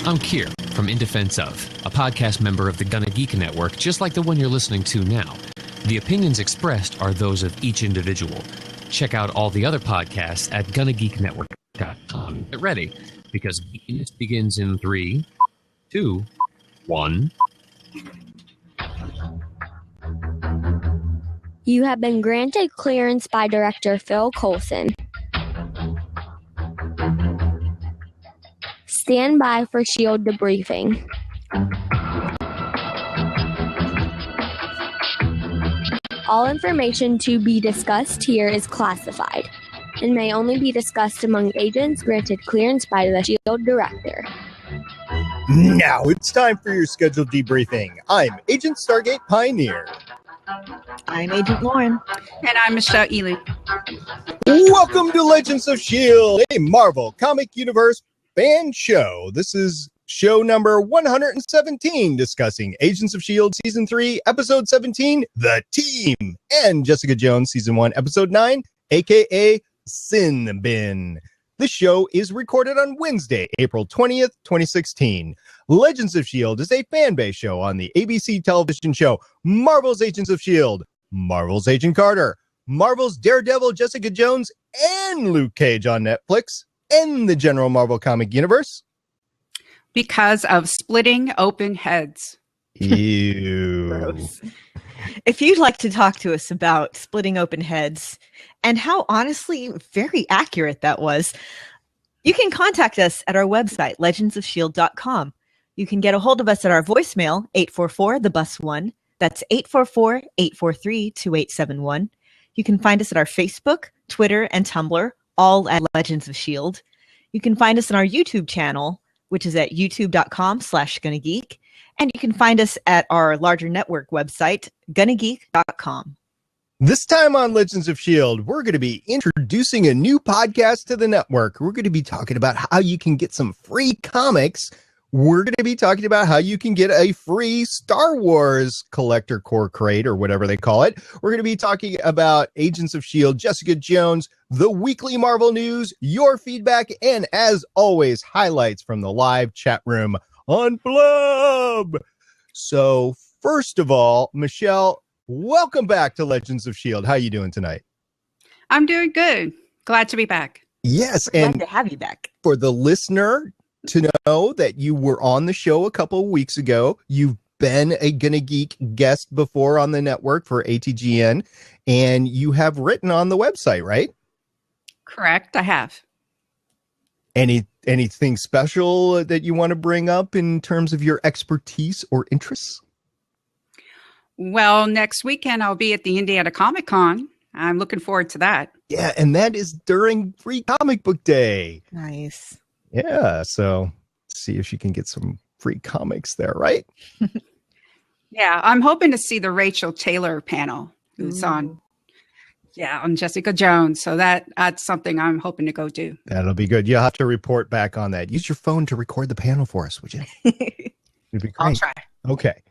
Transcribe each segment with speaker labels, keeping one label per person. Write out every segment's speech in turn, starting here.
Speaker 1: I'm Kier from In Defense Of, a podcast member of the GonnaGeek network, just like the one you're listening to now. The opinions expressed are those of each individual. Check out all the other podcasts at GonnaGeekNetwork.com. Get ready, because geekiness begins in 3, 2, 1.
Speaker 2: You have been granted clearance by Director Phil Coulson. Stand by for S.H.I.E.L.D. debriefing. All information to be discussed here is classified and may only be discussed among agents granted clearance by the S.H.I.E.L.D. Director.
Speaker 3: Now it's time for your scheduled debriefing. I'm Agent Stargate Pioneer.
Speaker 4: I'm Agent Lauren.
Speaker 5: And I'm Michelle Ealey.
Speaker 3: Welcome to Legends of S.H.I.E.L.D., a Marvel Comic Universe fan show. This is show number 117, discussing Agents of S.H.I.E.L.D. Season 3, Episode 17, The Team, and Jessica Jones Season 1, Episode 9, a.k.a. Sin Bin. This show is recorded on Wednesday, April 20th, 2016. Legends of S.H.I.E.L.D. is a fan-based show on the ABC television show Marvel's Agents of S.H.I.E.L.D., Marvel's Agent Carter, Marvel's Daredevil, Jessica Jones, and Luke Cage on Netflix, and the general Marvel comic universe.
Speaker 5: Because of splitting open heads.
Speaker 3: Ew.
Speaker 4: Gross. If you'd like to talk to us about splitting open heads and how honestly very accurate that was, you can contact us at our website, legendsofshield.com. You can get a hold of us at our voicemail, 844-THE-BUS-1. That's 844-843-2871. You can find us at our Facebook, Twitter, and Tumblr, all at Legends of S.H.I.E.L.D. You can find us on our YouTube channel, which is at youtube.com/GonnaGeek. And you can find us at our larger network website, GonnaGeek.com.
Speaker 3: This time on Legends of S.H.I.E.L.D., we're going to be introducing a new podcast to the network. We're going to be talking about how you can get some free comics. We're going to be talking about how you can get a free Star Wars collector core crate, or whatever they call it. We're going to be talking about Agents of S.H.I.E.L.D., Jessica Jones, the weekly Marvel news, your feedback, and as always, highlights from the live chat room on Blab. So first of all, Michelle, welcome back to Legends of S.H.I.E.L.D. How are you doing tonight?
Speaker 5: I'm doing good. Glad to be back.
Speaker 3: Yes,
Speaker 4: Glad
Speaker 3: and
Speaker 4: to have you back.
Speaker 3: for the listener to know that you were on the show a couple of weeks ago, you've been a GonnaGeek guest before on the network for ATGN, and you have written on the website, right?
Speaker 5: Correct, I have.
Speaker 3: Anything special that you want to bring up in terms of your expertise or interests?
Speaker 5: Well, next weekend I'll be at the Indiana Comic Con. I'm looking forward to that.
Speaker 3: Yeah, and that is during Free Comic Book Day.
Speaker 4: Nice.
Speaker 3: Yeah, so see if you can get some free comics there, right?
Speaker 5: Yeah, I'm hoping to see the Rachel Taylor panel who's
Speaker 4: Ooh.
Speaker 5: on Jessica Jones. So that's something I'm hoping to go do.
Speaker 3: That'll be good. You'll have to report back on that. Use your phone to record the panel for us, would you? It'd be great.
Speaker 5: I'll try.
Speaker 3: Okay.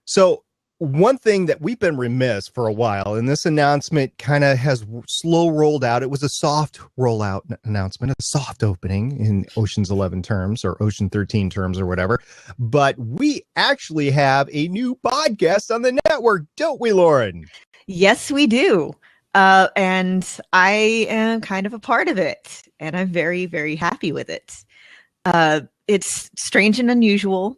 Speaker 3: So one thing that we've been remiss for a while, and this announcement kind of has slow rolled out. It was a soft rollout announcement, a soft opening in Ocean's 11 terms or Ocean 13 terms or whatever. But we actually have a new podcast on the network, don't we, Lauren?
Speaker 4: Yes, we do. And I am kind of a part of it. And I'm very, very happy with it. It's Strange and Unusual.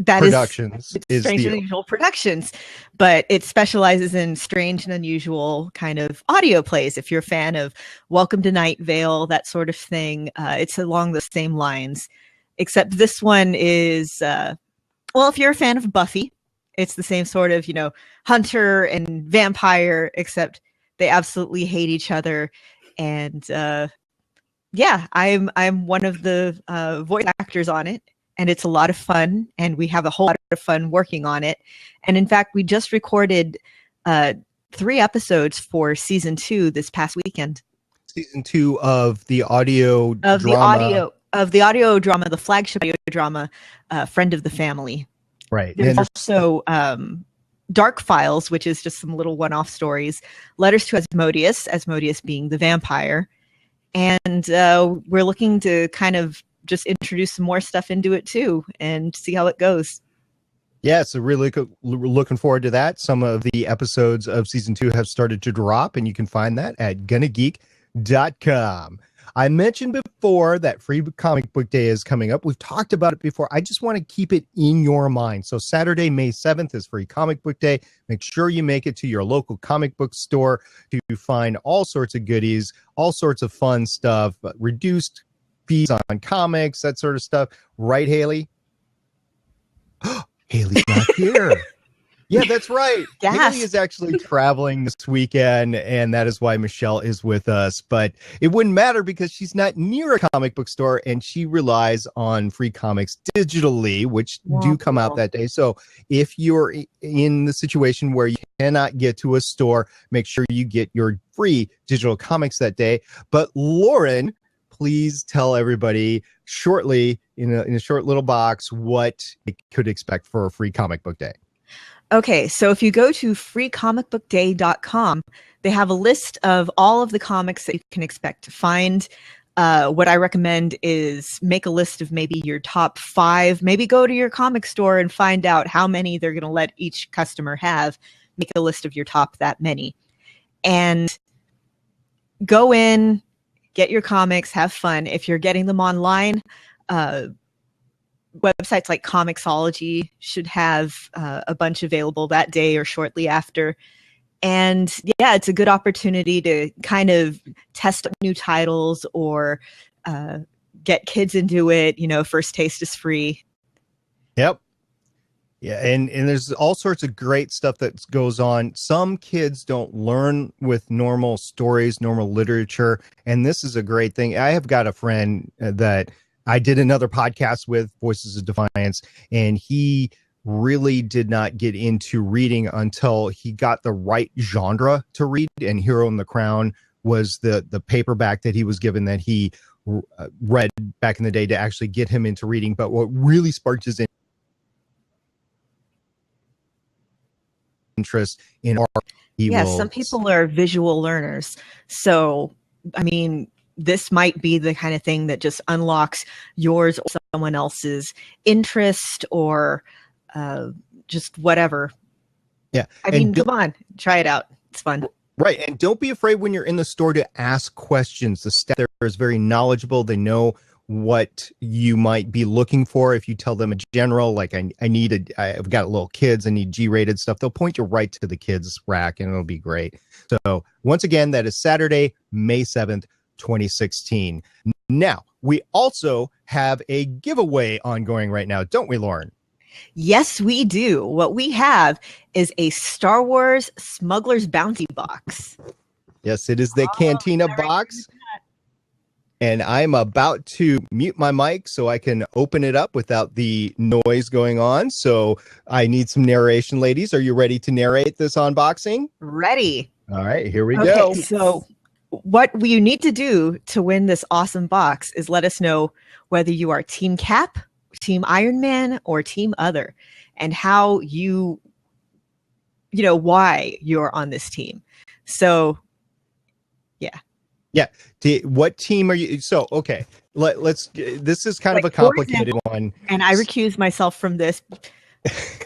Speaker 3: Productions
Speaker 4: It's Strange and Unusual Productions, but it specializes in strange and unusual kind of audio plays. If you're a fan of Welcome to Night Vale, that sort of thing, it's along the same lines, except this one is, well, if you're a fan of Buffy, it's the same sort of, hunter and vampire, except they absolutely hate each other. And yeah, I'm one of the voice actors on it. And it's a lot of fun, and we have a whole lot of fun working on it. And in fact, we just recorded 3 episodes for season 2 this past weekend.
Speaker 3: Season 2 of the audio drama.
Speaker 4: The audio drama, the flagship audio drama, Friend of the Family.
Speaker 3: Right.
Speaker 4: There's also Dark Files, which is just some little one-off stories. Letters to Asmodeus being the vampire. And we're looking to kind of just introduce some more stuff into it too and see how it goes.
Speaker 3: Yeah, so really looking forward to that. Some of the episodes of season 2 have started to drop, and you can find that at GonnaGeek.com. I mentioned before that Free Comic Book Day is coming up. We've talked about it before. I just want to keep it in your mind. So Saturday, May 7th is Free Comic Book Day. Make sure you make it to your local comic book store to find all sorts of goodies, all sorts of fun stuff, reduced fees on comics, that sort of stuff. Right, Haley? Haley's not here. Yeah, that's right. Haley is actually traveling this weekend, and that is why Michelle is with us. But it wouldn't matter because she's not near a comic book store, and she relies on free comics digitally, which do come out that day. So if you're in the situation where you cannot get to a store, make sure you get your free digital comics that day. But Lauren, please tell everybody shortly in a short little box what they could expect for a Free Comic Book Day.
Speaker 4: Okay, so if you go to freecomicbookday.com, they have a list of all of the comics that you can expect to find. What I recommend is make a list of maybe your top 5. Maybe go to your comic store and find out how many they're going to let each customer have. Make a list of your top that many. And go in, get your comics, have fun. If you're getting them online, websites like Comixology should have a bunch available that day or shortly after. And yeah, it's a good opportunity to kind of test new titles or get kids into it. You know, first taste is free.
Speaker 3: Yep. Yeah, and there's all sorts of great stuff that goes on. Some kids don't learn with normal stories, normal literature, and this is a great thing. I have got a friend that I did another podcast with, Voices of Defiance, and he really did not get into reading until he got the right genre to read, and Hero and the Crown was the paperback that he was given that he read back in the day to actually get him into reading. But what really sparked his interest in art.
Speaker 4: Some people are visual learners. So, I mean, this might be the kind of thing that just unlocks yours or someone else's interest or just whatever.
Speaker 3: Yeah.
Speaker 4: I mean, come on, try it out. It's fun.
Speaker 3: Right. And don't be afraid when you're in the store to ask questions. The staff there is very knowledgeable. They know what you might be looking for. If you tell them a general, like I've got little kids, I need G-rated stuff, they'll point you right to the kids rack and it'll be great. So once again, that is Saturday, May 7th, 2016. Now, we also have a giveaway ongoing right now, don't we, Lauren?
Speaker 4: Yes, we do. What we have is a Star Wars Smuggler's Bounty box.
Speaker 3: Yes, it is the Cantina box. And I'm about to mute my mic so I can open it up without the noise going on. So I need some narration, ladies. Are you ready to narrate this unboxing?
Speaker 4: Ready.
Speaker 3: All right, here we go.
Speaker 4: So what you need to do to win this awesome box is let us know whether you are Team Cap, Team Iron Man, or Team Other, and how why you're on this team. So, yeah.
Speaker 3: Yeah. What team are you? So, okay, let's. This is kind of a complicated one.
Speaker 4: And I recuse myself from this.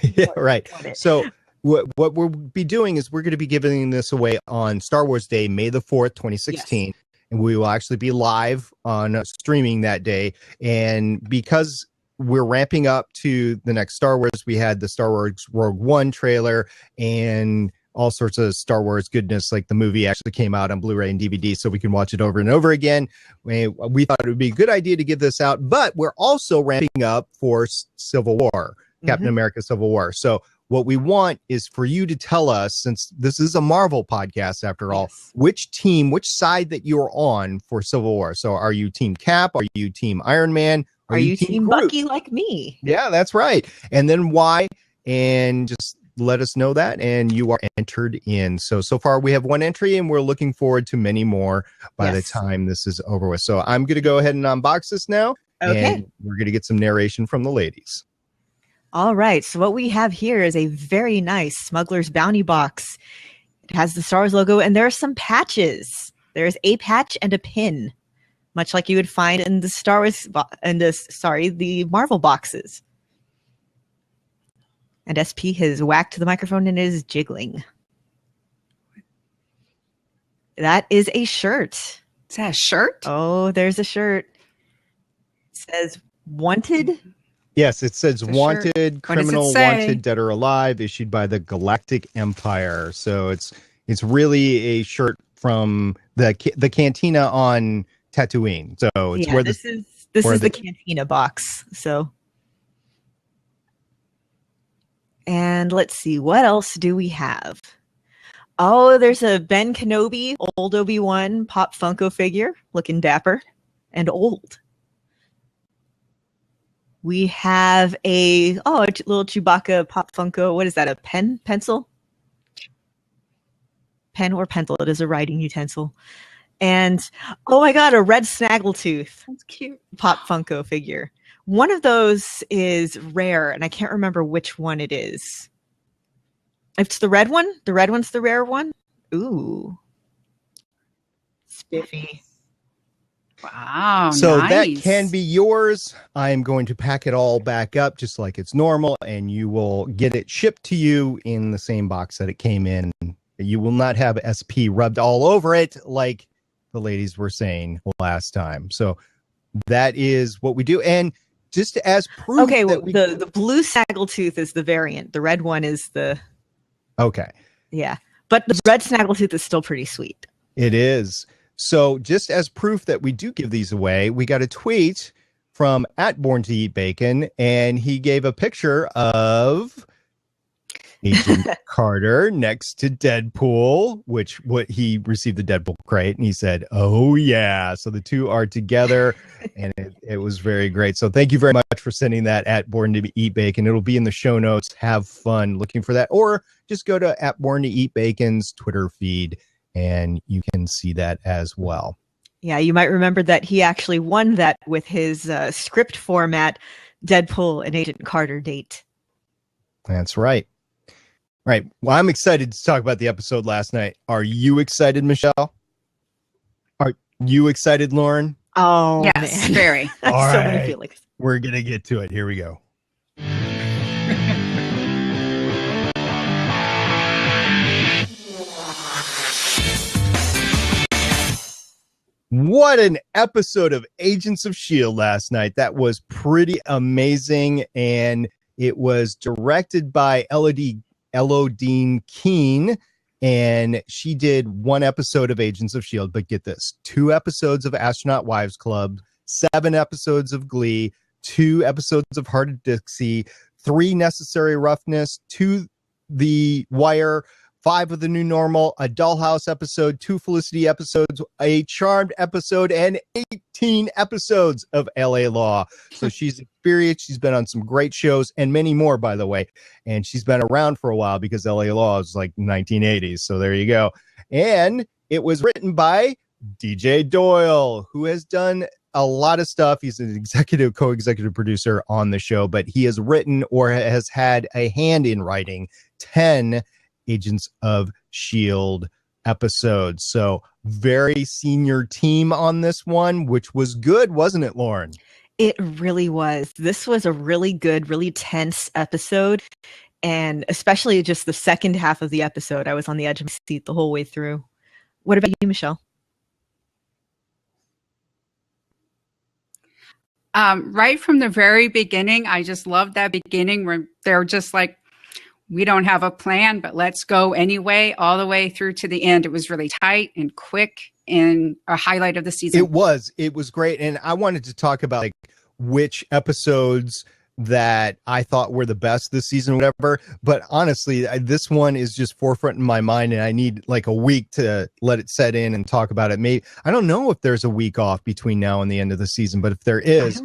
Speaker 3: Yeah, right. So what we'll be doing is we're going to be giving this away on Star Wars Day, May the 4th, 2016. Yes. And we will actually be live on streaming that day. And because we're ramping up to the next Star Wars, we had the Star Wars Rogue One trailer and all sorts of Star Wars goodness, like the movie actually came out on Blu-ray and DVD, so we can watch it over and over again. We thought it would be a good idea to give this out, but we're also ramping up for Civil War, Captain America Civil War. So what we want is for you to tell us, since this is a Marvel podcast after all, which side that you're on for Civil War. So are you Team Cap? Are you Team Iron Man?
Speaker 4: Are you Team Bucky like me?
Speaker 3: Yeah, that's right. And then why? And just let us know that, and you are entered in. So far we have one entry, and we're looking forward to many more by the time this is over with. So I'm going to go ahead and unbox this now, and we're going to get some narration from the ladies.
Speaker 4: All right. So what we have here is a very nice Smuggler's Bounty box. It has the Star Wars logo, and there are some patches. There's a patch and a pin. much like you would find in the the Marvel boxes. And SP has whacked the microphone and is jiggling. That is a shirt.
Speaker 5: Is that a shirt?
Speaker 4: Oh, there's a shirt. It says wanted.
Speaker 3: Yes, it says wanted,
Speaker 5: shirt.
Speaker 3: criminal, wanted, dead or alive, issued by the Galactic Empire. So it's really a shirt from the cantina on Tatooine. So it's where
Speaker 4: this is the cantina box. So, and let's see, what else do we have? Oh, there's a Ben Kenobi, old Obi-Wan Pop Funko figure, looking dapper and old. We have a little Chewbacca Pop Funko. What is that? A pencil? Pen or pencil? It is a writing utensil. And oh my God, a red snaggletooth.
Speaker 5: That's cute.
Speaker 4: Pop Funko figure. One of those is rare, and I can't remember which one it is. It's the red one. The red one's the rare one. Ooh, spiffy.
Speaker 5: Wow.
Speaker 3: So
Speaker 5: nice.
Speaker 3: that can be yours. I am going to pack it all back up just like it's normal, and you will get it shipped to you in the same box that it came in. You will not have SP rubbed all over it like the ladies were saying last time. So that is what we do. And just as proof.
Speaker 4: Okay, well, the blue snaggletooth is the variant. The red one is the.
Speaker 3: Okay.
Speaker 4: Yeah. But the red snaggletooth is still pretty sweet.
Speaker 3: It is. So just as proof that we do give these away, we got a tweet from @BornToEatBacon, and he gave a picture of Agent Carter next to Deadpool, what he received the Deadpool crate, and he said, "Oh yeah!" So the two are together, and it was very great. So thank you very much for sending that @BornToEatBacon. It'll be in the show notes. Have fun looking for that, or just go to @BornToEatBacon's Twitter feed, and you can see that as well.
Speaker 4: Yeah, you might remember that he actually won that with his script format Deadpool and Agent Carter date.
Speaker 3: That's right. Right. Well, I'm excited to talk about the episode last night. Are you excited, Michelle? Are you excited, Lauren?
Speaker 4: Oh,
Speaker 5: yes,
Speaker 4: man.
Speaker 5: very.
Speaker 3: All
Speaker 4: so
Speaker 3: right.
Speaker 4: many feelings.
Speaker 3: We're going to get to it. Here we go. What an episode of Agents of S.H.I.E.L.D. last night. That was pretty amazing. And it was directed by Elodine Keene, and she did one episode of Agents of S.H.I.E.L.D., but get this, 2 episodes of Astronaut Wives Club, 7 episodes of Glee, 2 episodes of Heart of Dixie, 3 Necessary Roughness, 2 The Wire, 5 of The New Normal, a Dollhouse episode, 2 Felicity episodes, a Charmed episode, and 18 episodes of LA Law. So she's experienced. She's been on some great shows and many more, by the way. And she's been around for a while because LA Law is like 1980s. So there you go. And it was written by DJ Doyle, who has done a lot of stuff. He's an executive, co-executive producer on the show, but he has written or has had a hand in writing 10 Agents of S.H.I.E.L.D. episodes. So very senior team on this one, which was good, wasn't it, Lauren?
Speaker 4: It really was. This was a really good, really tense episode. And especially just the second half of the episode, I was on the edge of my seat the whole way through. What about you, Michelle?
Speaker 5: Right from the very beginning, I just loved that beginning where they're just like, we don't have a plan, but let's go anyway, all the way through to the end. It was really tight and quick and a highlight of the season.
Speaker 3: It was great. And I wanted to talk about like which episodes that I thought were the best this season, whatever. But honestly, this one is just forefront in my mind, and I need like a week to let it set in and talk about it. Maybe I don't know if there's a week off between now and the end of the season, but if there is,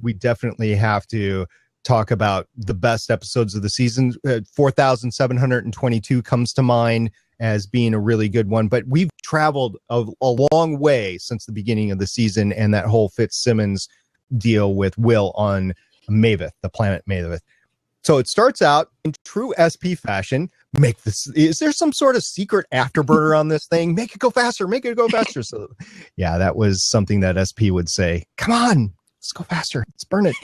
Speaker 3: we definitely have to talk about the best episodes of the season. 4,722 comes to mind as being a really good one, but we've traveled a long way since the beginning of the season and that whole Fitzsimmons deal with Will on Maveth, the planet Maveth. So it starts out in true SP fashion. make this, is there some sort of secret afterburner on this thing? Make it go faster, make it go faster. So yeah, that was something that SP would say, come on, let's go faster, let's burn it.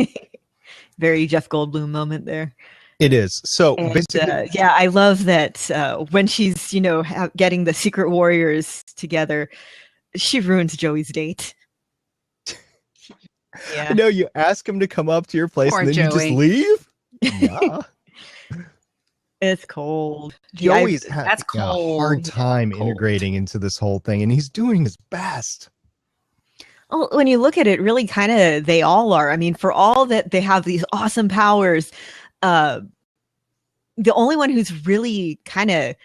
Speaker 4: Very Jeff Goldblum moment there.
Speaker 3: It is. So
Speaker 4: and,
Speaker 3: basically,
Speaker 4: yeah, I love that when she's, getting the secret warriors together, she ruins Joey's date. Yeah.
Speaker 3: No, you ask him to come up to your place
Speaker 5: Poor
Speaker 3: and then
Speaker 5: Joey.
Speaker 3: you just leave. Yeah.
Speaker 4: It's cold.
Speaker 3: Joey's had
Speaker 5: That's
Speaker 3: a
Speaker 5: cold.
Speaker 3: hard time integrating into this whole thing, and he's doing his best.
Speaker 4: Well, when you look at it, really kind of they all are. I mean, for all that they have these awesome powers, the only one who's really kind of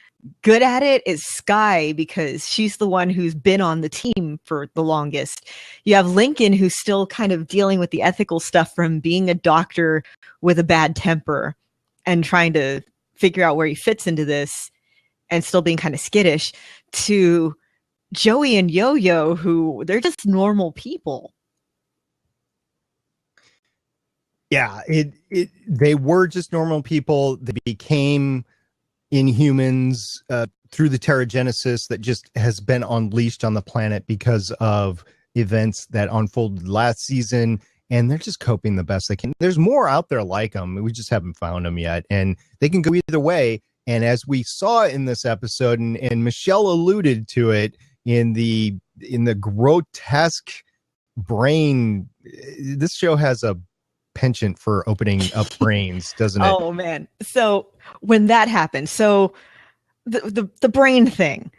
Speaker 4: good at it is Skye, because she's the one who's been on the team for the longest. You have Lincoln, who's still kind of dealing with the ethical stuff from being a doctor with a bad temper and trying to figure out where he fits into this and still being kind of skittish, to Joey and Yo-Yo, who they're just normal people.
Speaker 3: Yeah, they were just normal people. They became Inhumans through the Terrigenesis that just has been unleashed on the planet because of events that unfolded last season, and they're just coping the best they can. There's more out there like them. We just haven't found them yet, and they can go either way. And as we saw in this episode, and Michelle alluded to it in the grotesque brain, this show has a penchant for opening up brains, doesn't it?
Speaker 4: Oh man. So when that happened, so the brain thing.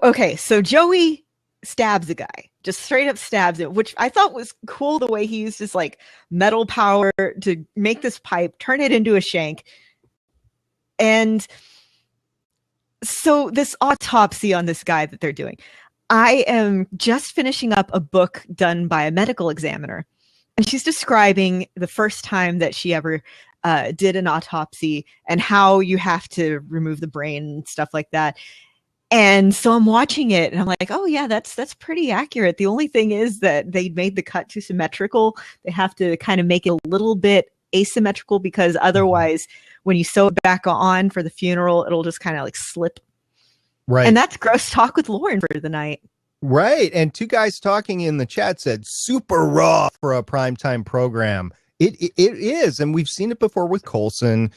Speaker 4: Okay, so Joey stabs a guy, just straight up stabs him, which I thought was cool, the way he used his like metal power to make this pipe, turn it into a shank. And so this autopsy on this guy that they're doing, I am just finishing up a book done by a medical examiner. And she's describing the first time that she ever did an autopsy and how you have to remove the brain and stuff like that. And so I'm watching it and I'm like, oh yeah, that's pretty accurate. The only thing is that they made the cut too symmetrical. They have to kind of make it a little bit asymmetrical, because otherwise when you sew it back on for the funeral, it'll just kind of like slip.
Speaker 3: Right.
Speaker 4: And that's gross talk with Lauren for the night.
Speaker 3: Right. And two guys talking in the chat said super raw for a primetime program. It is. And we've seen it before with Coulson.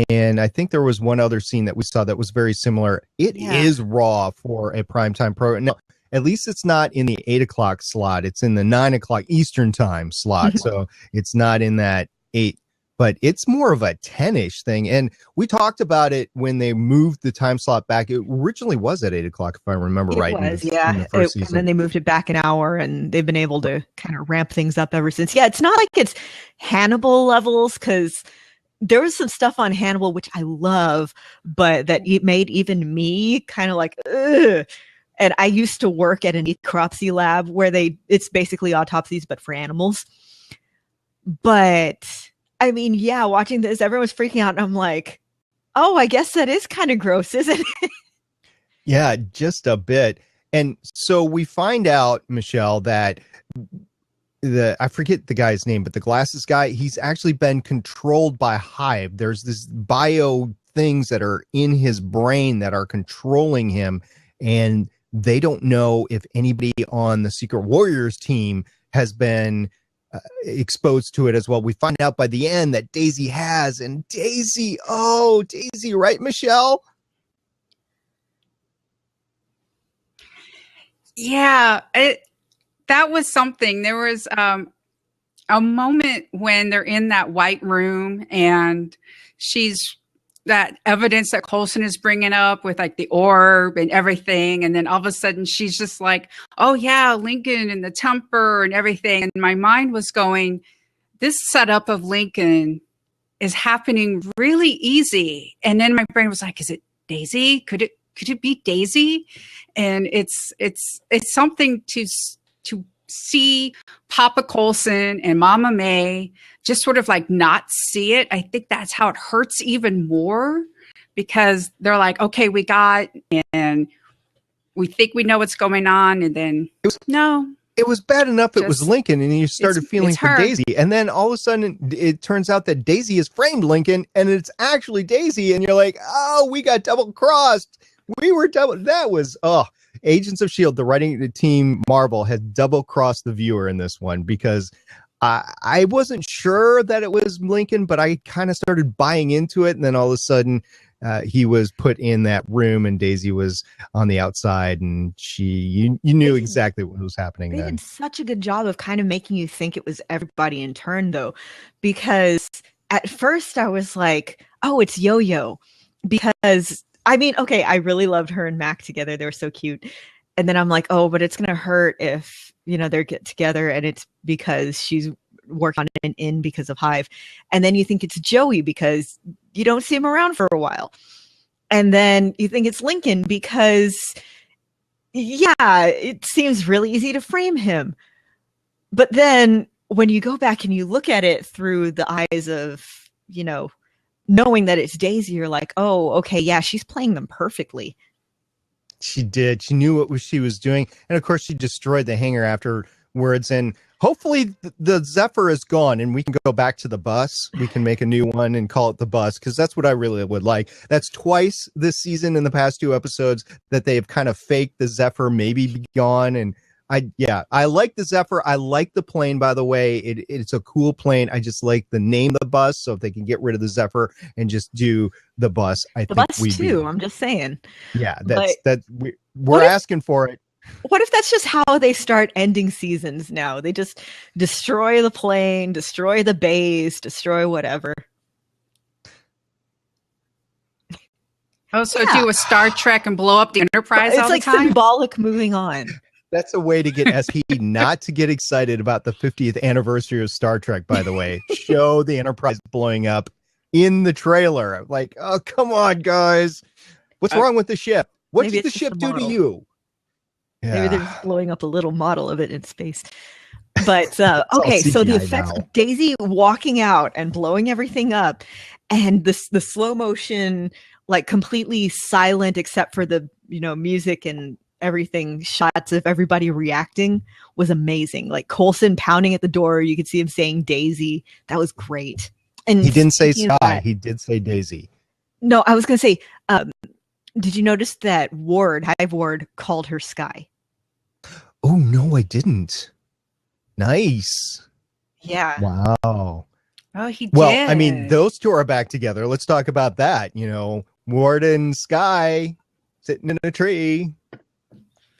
Speaker 3: And I think there was one other scene that we saw that was very similar. It is raw for a primetime program. Now, at least it's not in the 8 o'clock slot. It's in the 9 o'clock Eastern time slot. So it's not in that 8. But it's more of a 10-ish thing. And we talked about it when they moved the time slot back. It originally was at 8 o'clock, if I remember right.
Speaker 4: In the first season. And then they moved it back an hour, and they've been able to kind of ramp things up ever since. Yeah, it's not like it's Hannibal levels, because there was some stuff on Hannibal, which I love, but that it made even me kind of like, ugh. And I used to work at an necropsy lab where it's basically autopsies, but for animals. But I mean, yeah, watching this, everyone's freaking out, and I'm like, oh, I guess that is kind of gross, isn't it?
Speaker 3: Yeah, just a bit. And so we find out, Michelle, that I forget the guy's name, but the glasses guy, he's actually been controlled by Hive. There's this bio things that are in his brain that are controlling him, and they don't know if anybody on the Secret Warriors team has been exposed to it as well. We find out by the end that Daisy has, and Daisy, right, Michelle?
Speaker 5: Yeah, that was something. There was a moment when they're in that white room, and she's that evidence that Coulson is bringing up with like the orb and everything. And then all of a sudden she's just like, oh yeah, Lincoln and the temper and everything. And my mind was going, this setup of Lincoln is happening really easy. And then my brain was like, is it Daisy? Could it be Daisy? And it's something to see Papa Coulson and Mama May just sort of like not see it. I think that's how it hurts even more, because they're like, okay, we got, and we think we know what's going on. And then no,
Speaker 3: It was bad enough it was Lincoln, and you started feeling for Daisy. And then all of a sudden, it turns out that Daisy has framed Lincoln, and it's actually Daisy. And you're like, oh, we got double-crossed. We were double. That was, Agents of S.H.I.E.L.D., the writing team, Marvel, had double-crossed the viewer in this one, because I wasn't sure that it was Lincoln, but I kind of started buying into it. And then all of a sudden, he was put in that room and Daisy was on the outside, and you knew exactly what was happening. They
Speaker 4: did such a good job of kind of making you think it was everybody in turn, though, because at first I was like, oh, it's Yo-Yo, because I mean, okay, I really loved her and Mac together. They were so cute. And then I'm like, oh, but it's going to hurt if, they get together and it's because she's working on an in because of Hive. And then you think it's Joey because you don't see him around for a while. And then you think it's Lincoln because, yeah, it seems really easy to frame him. But then when you go back and you look at it through the eyes of, knowing that it's Daisy, you're like, oh, okay, yeah, she's playing them perfectly.
Speaker 3: She did. She knew what she was doing. And of course, she destroyed the hangar afterwards. And hopefully the Zephyr is gone and we can go back to the bus. We can make a new one and call it the bus, because that's what I really would like. That's twice this season in the past 2 episodes that they have kind of faked the Zephyr maybe be gone. And I like the Zephyr. I like the plane, by the way. It's a cool plane. I just like the name of the bus. So if they can get rid of the Zephyr and just do the bus, I think
Speaker 4: bus too. I'm just saying.
Speaker 3: Yeah, we're asking for it.
Speaker 4: What if that's just how they start ending seasons now? They just destroy the plane, destroy the base, destroy whatever.
Speaker 5: Also, do a Star Trek and blow up the Enterprise all the time?
Speaker 4: It's like symbolic moving on.
Speaker 3: That's a way to get SP not to get excited about the 50th anniversary of Star Trek, by the way. Show the Enterprise blowing up in the trailer. Like, oh, come on, guys. What's wrong with the ship? What did the ship do to you? Yeah.
Speaker 4: Maybe they're just blowing up a little model of it in space. But, okay, so the effects of Daisy walking out and blowing everything up, and the slow motion, like completely silent except for the, music and everything, shots of everybody reacting, was amazing. Like Coulson pounding at the door, you could see him saying Daisy. That was great. And
Speaker 3: he didn't say Sky, he did say Daisy.
Speaker 4: No, I was going to say, did you notice that Hive Ward called her Sky?
Speaker 3: Oh, no, I didn't. Nice.
Speaker 4: Yeah.
Speaker 3: Wow.
Speaker 5: Oh, he did.
Speaker 3: Well, I mean, those two are back together. Let's talk about that. Ward and Sky sitting in a tree.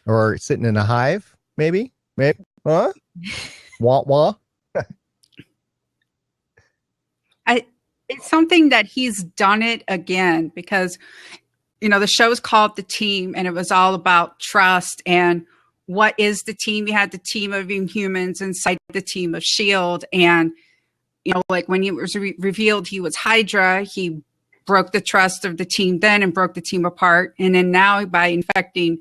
Speaker 3: Or sitting in a hive, maybe? Huh? Wah wah.
Speaker 5: It's something that he's done it again, because, the show's called The Team, and it was all about trust and what is the team. You had the team of Inhumans inside the team of S.H.I.E.L.D. And, like when it was revealed he was Hydra, he broke the trust of the team then and broke the team apart. And then now by infecting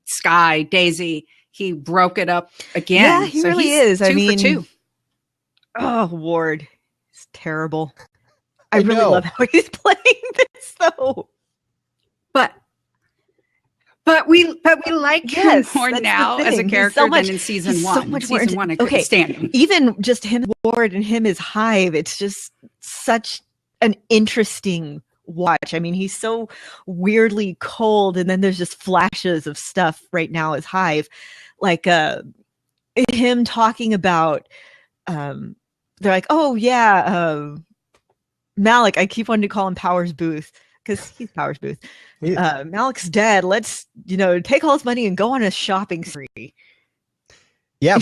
Speaker 5: Sky, Daisy, he broke it up again.
Speaker 4: Yeah, he really is.
Speaker 5: I mean, 2 for 2.
Speaker 4: Oh, Ward, it's terrible. I really love how he's playing this, though.
Speaker 5: But we like him more now as a character than in season 1.
Speaker 4: So much
Speaker 5: season 1, I couldn't stand him.
Speaker 4: Even just him, Ward, and him as Hive, it's just such an interesting watch. I mean, he's so weirdly cold, and then there's just flashes of stuff right now as Hive, like him talking about they're like, oh yeah, Malik, I keep wanting to call him Powers Booth because he's Powers Booth. Malik's dead, let's take all his money and go on a shopping spree.
Speaker 3: Yeah.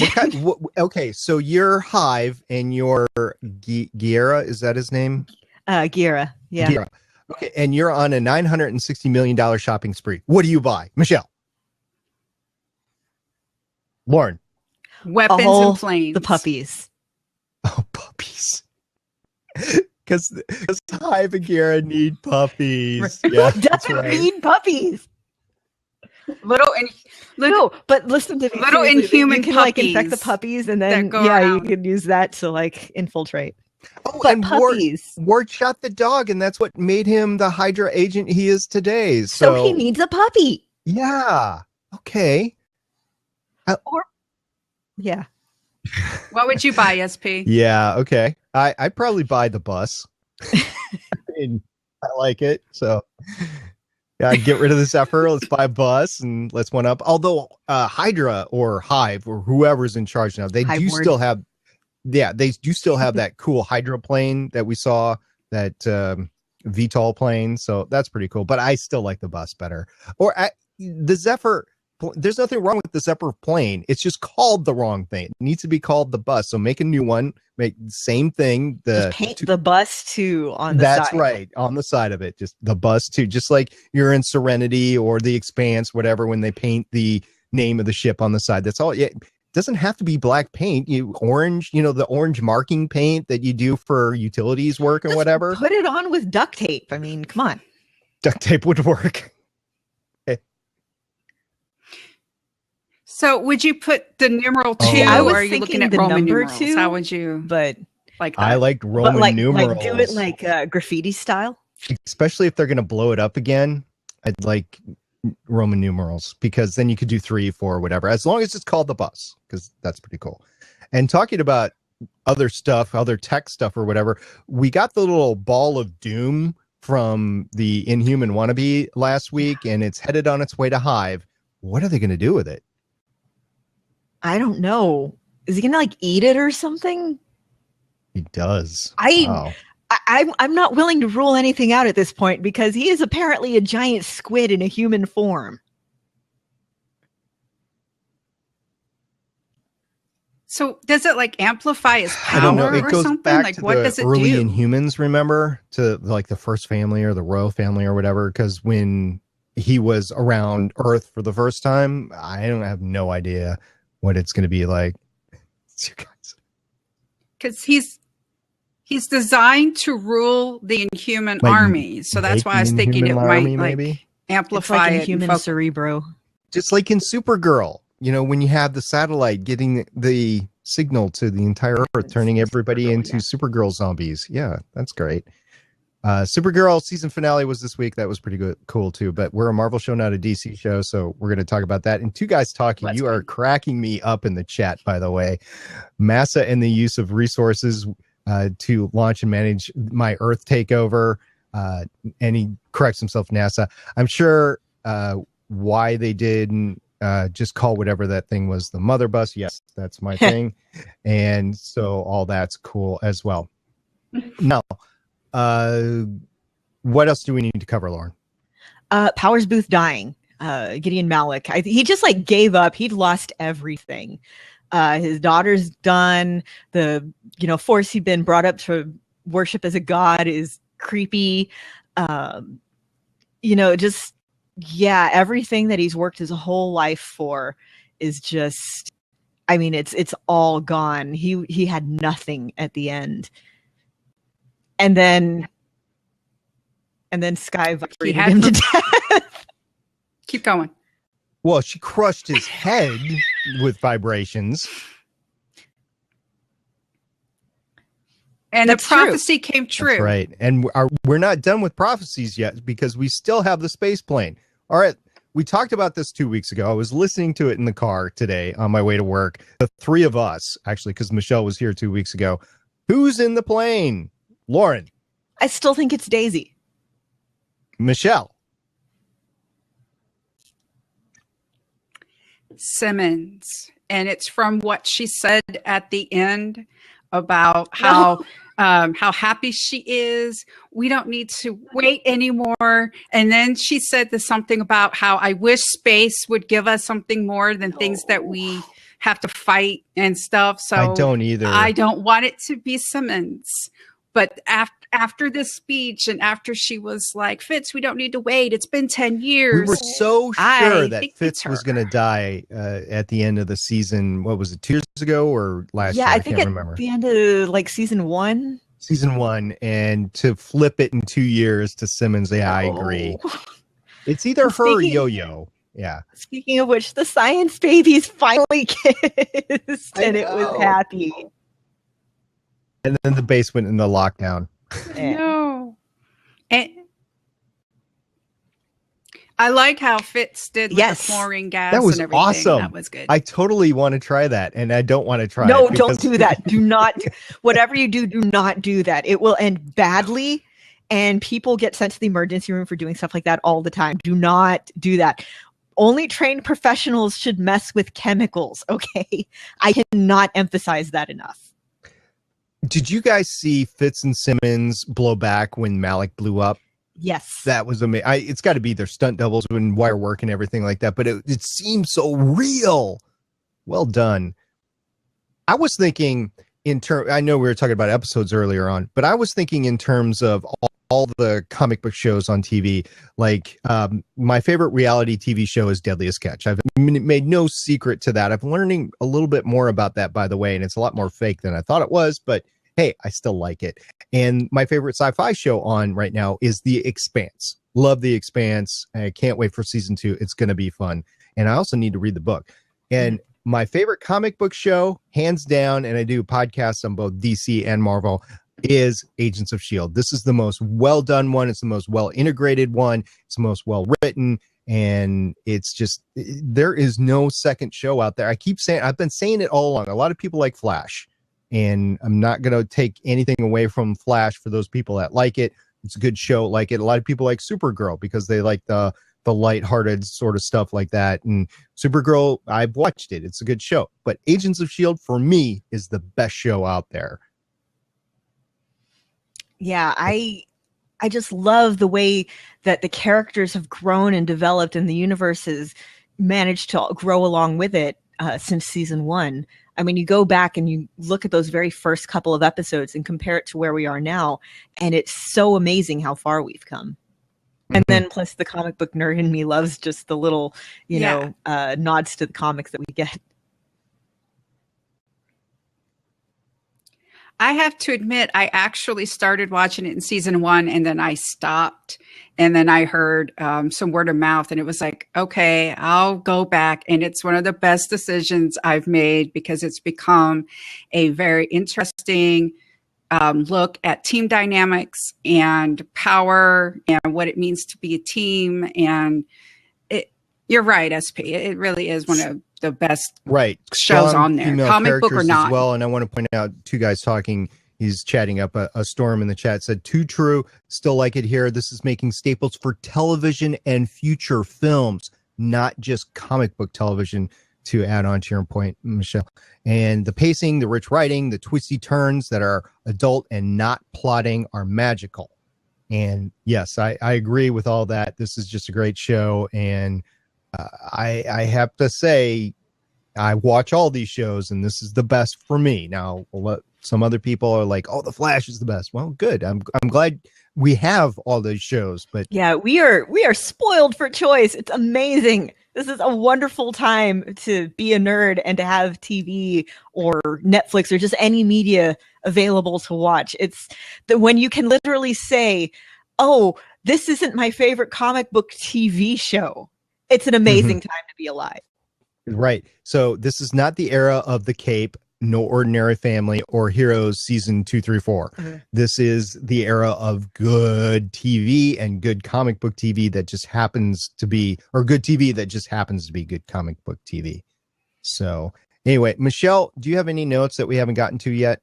Speaker 3: Okay, so you're Hive and you're Guerra, is that his name?
Speaker 4: Guerra, yeah.
Speaker 3: Guerra. Okay, and you're on a $960 million shopping spree. What do you buy, Michelle? Lauren?
Speaker 5: Weapons and planes.
Speaker 4: The puppies.
Speaker 3: Oh, puppies. Because Hive and Guerra need puppies.
Speaker 4: Yeah, who doesn't need puppies? No, but listen to me.
Speaker 5: Little inhuman
Speaker 4: you can
Speaker 5: puppies,
Speaker 4: like infect the puppies, and then you can use that to like infiltrate.
Speaker 3: Oh, but and puppies. Ward shot the dog, and that's what made him the Hydra agent he is today. So
Speaker 4: he needs a puppy.
Speaker 3: Yeah. Okay.
Speaker 4: Yeah.
Speaker 5: What would you buy, SP?
Speaker 3: Yeah, okay. I'd probably buy the bus. And I like it. So yeah, get rid of the Zephyr. Let's buy a bus and let's one up. Although Hydra or Hive or whoever's in charge now, they do still have that cool Hydra plane that we saw, that VTOL plane. So that's pretty cool. But I still like the bus better. Or the Zephyr. There's nothing wrong with the Zephyr plane. It's just called the wrong thing. It needs to be called the bus. So make a new one. Make the same thing.
Speaker 4: Just paint the bus too on the side.
Speaker 3: That's right, on the side of it. Just the bus too. Just like you're in Serenity or the Expanse, whatever. When they paint the name of the ship on the side, that's all. It doesn't have to be black paint. Orange. The orange marking paint that you do for utilities work and
Speaker 4: Just
Speaker 3: whatever.
Speaker 4: Put it on with duct tape. I mean, come on.
Speaker 3: Duct tape would work.
Speaker 5: So would you put the numeral 2
Speaker 4: I was
Speaker 5: or are you looking at
Speaker 4: thinking the
Speaker 5: Roman
Speaker 4: number
Speaker 5: numerals?
Speaker 4: 2,
Speaker 5: How would you
Speaker 4: But
Speaker 5: like that?
Speaker 3: I liked Roman numerals.
Speaker 4: do it like graffiti style.
Speaker 3: Especially if they're going to blow it up again. I'd like Roman numerals, because then you could do 3, 4, whatever, as long as it's called the bus, because that's pretty cool. And talking about other stuff, other tech stuff or whatever, we got the little ball of doom from the Inhuman wannabe last week, and it's headed on its way to Hive. What are they going to do with it?
Speaker 4: I don't know. Is he gonna like eat it or something?
Speaker 3: He does.
Speaker 4: I'm not willing to rule anything out at this point, because he is apparently a giant squid in a human form.
Speaker 5: So does it like amplify his power
Speaker 3: I don't know. It
Speaker 5: or
Speaker 3: goes
Speaker 5: something?
Speaker 3: back
Speaker 5: Like
Speaker 3: to
Speaker 5: what
Speaker 3: the
Speaker 5: does it
Speaker 3: early
Speaker 5: do?
Speaker 3: Inhumans, remember? To like the first family or the Row family or whatever, because when he was around Earth for the first time, I have no idea what it's going to be like.
Speaker 5: Because he's designed to rule the Inhuman army, so that's why I was thinking it might like amplify
Speaker 4: it's like
Speaker 5: it.
Speaker 4: Inhuman Cerebro,
Speaker 3: just like in Supergirl. When you have the satellite getting the signal to the entire Earth, turning everybody into Supergirl zombies. Yeah, that's great. Supergirl season finale was this week. That was pretty good, cool too. But we're a Marvel show, not a DC show, so we're going to talk about that. And two guys talking. You are cracking me up in the chat, by the way. Massa and the use of resources to launch and manage my Earth takeover. And he corrects himself, NASA. I'm sure why they didn't just call whatever that thing was the mother bus. Yes, that's my thing. And so all that's cool as well. Now, what else do we need to cover, Lauren?
Speaker 4: Powers Booth dying. Gideon Malik. He just like gave up. He'd lost everything. His daughter's done. The force he'd been brought up to worship as a god is creepy. Everything that he's worked his whole life for is just. I mean, it's all gone. He had nothing at the end. And then Sky vibrated him to death.
Speaker 5: Keep going.
Speaker 3: Well, she crushed his head with vibrations.
Speaker 5: And the prophecy came true.
Speaker 3: That's right. And we're not done with prophecies yet, because we still have the space plane. All right. We talked about this 2 weeks ago. I was listening to it in the car today on my way to work. The three of us, actually, because Michelle was here 2 weeks ago. Who's in the plane? Lauren.
Speaker 4: I still think it's Daisy.
Speaker 3: Michelle.
Speaker 5: Simmons. And it's from what she said at the end about how happy she is. We don't need to wait anymore. And then she said something about how I wish space would give us something more than things that we have to fight and stuff. So
Speaker 3: I don't either.
Speaker 5: I don't want it to be Simmons. But after this speech and after she was like, Fitz, we don't need to wait. It's been 10 years.
Speaker 3: We were so sure that Fitz was going to die at the end of the season. What was it, 2 years ago or last year?
Speaker 4: I think
Speaker 3: can't remember.
Speaker 4: At the end of like season 1.
Speaker 3: Season 1. And to flip it in 2 years to Simmons. Yeah, I agree. It's either her or Yo-Yo. Yeah.
Speaker 4: Speaking of which, the science babies finally kissed and it was happy.
Speaker 3: And then the base went into lockdown.
Speaker 5: No. And I like how Fitz did with
Speaker 4: Yes.
Speaker 5: the chlorine gas
Speaker 3: That was
Speaker 5: and everything.
Speaker 3: awesome.
Speaker 5: That was good.
Speaker 3: I totally want to try that, and I don't want to try
Speaker 4: No,
Speaker 3: it.
Speaker 4: don't do that. Do not. Whatever you do, do not do that. It will end badly, and people get sent to the emergency room for doing stuff like that all the time. Do not do that. Only trained professionals should mess with chemicals, okay? I cannot emphasize that enough.
Speaker 3: Did you guys see Fitz and Simmons blow back when Malik blew up?
Speaker 4: Yes.
Speaker 3: That was amazing. It's got to be their stunt doubles and wire work and everything like that, but it seemed so real. Well done. I was thinking I know we were talking about episodes earlier on, but I was thinking in terms of all the comic book shows on TV. Like my favorite reality TV show is Deadliest Catch. I've made no secret to that. I'm learning a little bit more about that, by the way, and it's a lot more fake than I thought it was, but hey, I still like it. And my favorite sci-fi show on right now is The Expanse. Love The Expanse. I can't wait for season 2. It's going to be fun. And I also need to read the book. And my favorite comic book show, hands down, and I do podcasts on both DC and Marvel, is Agents of S.H.I.E.L.D. This is the most well-done one. It's the most well-integrated one. It's the most well-written. And it's just, there is no second show out there. I've been saying it all along. A lot of people like Flash. And I'm not going to take anything away from Flash for those people that like it. It's a good show, like it. A lot of people like Supergirl because they like the lighthearted sort of stuff like that. And Supergirl, I've watched it. It's a good show. But Agents of S.H.I.E.L.D. for me is the best show out there.
Speaker 4: Yeah, I just love the way that the characters have grown and developed, and the universe has managed to grow along with it since season 1. I mean, you go back and you look at those very first couple of episodes and compare it to where we are now, and it's so amazing how far we've come. And then plus the comic book nerd in me loves just the little, nods to the comics that we get.
Speaker 5: I have to admit, I actually started watching it in season 1 and then I stopped. And then I heard some word of mouth and it was like, okay, I'll go back. And it's one of the best decisions I've made because it's become a very interesting look at team dynamics and power and what it means to be a team. And you're right, SP. It really is one of the best shows on there, comic book or not.
Speaker 3: As well, and I want to point out 2 guys talking. He's chatting up a storm in the chat. Said, too true. Still like it here. This is making staples for television and future films, not just comic book television, to add on to your point, Michelle. And the pacing, the rich writing, the twisty turns that are adult and not plotting are magical. And yes, I agree with all that. This is just a great show. And I have to say, I watch all these shows, and this is the best for me. Now, some other people are like, "Oh, The Flash is the best." Well, good. I'm glad we have all those shows. But
Speaker 4: yeah, we are spoiled for choice. It's amazing. This is a wonderful time to be a nerd and to have TV or Netflix or just any media available to watch. It's when you can literally say, "Oh, this isn't my favorite comic book TV show." It's an amazing time to be alive.
Speaker 3: Right. So this is not the era of The Cape, No Ordinary Family, or Heroes season 2, 3, 4. This is the era of good TV and good comic book TV that just happens to be, or good TV that just happens to be good comic book TV. So anyway, Michelle, do you have any notes that we haven't gotten to yet?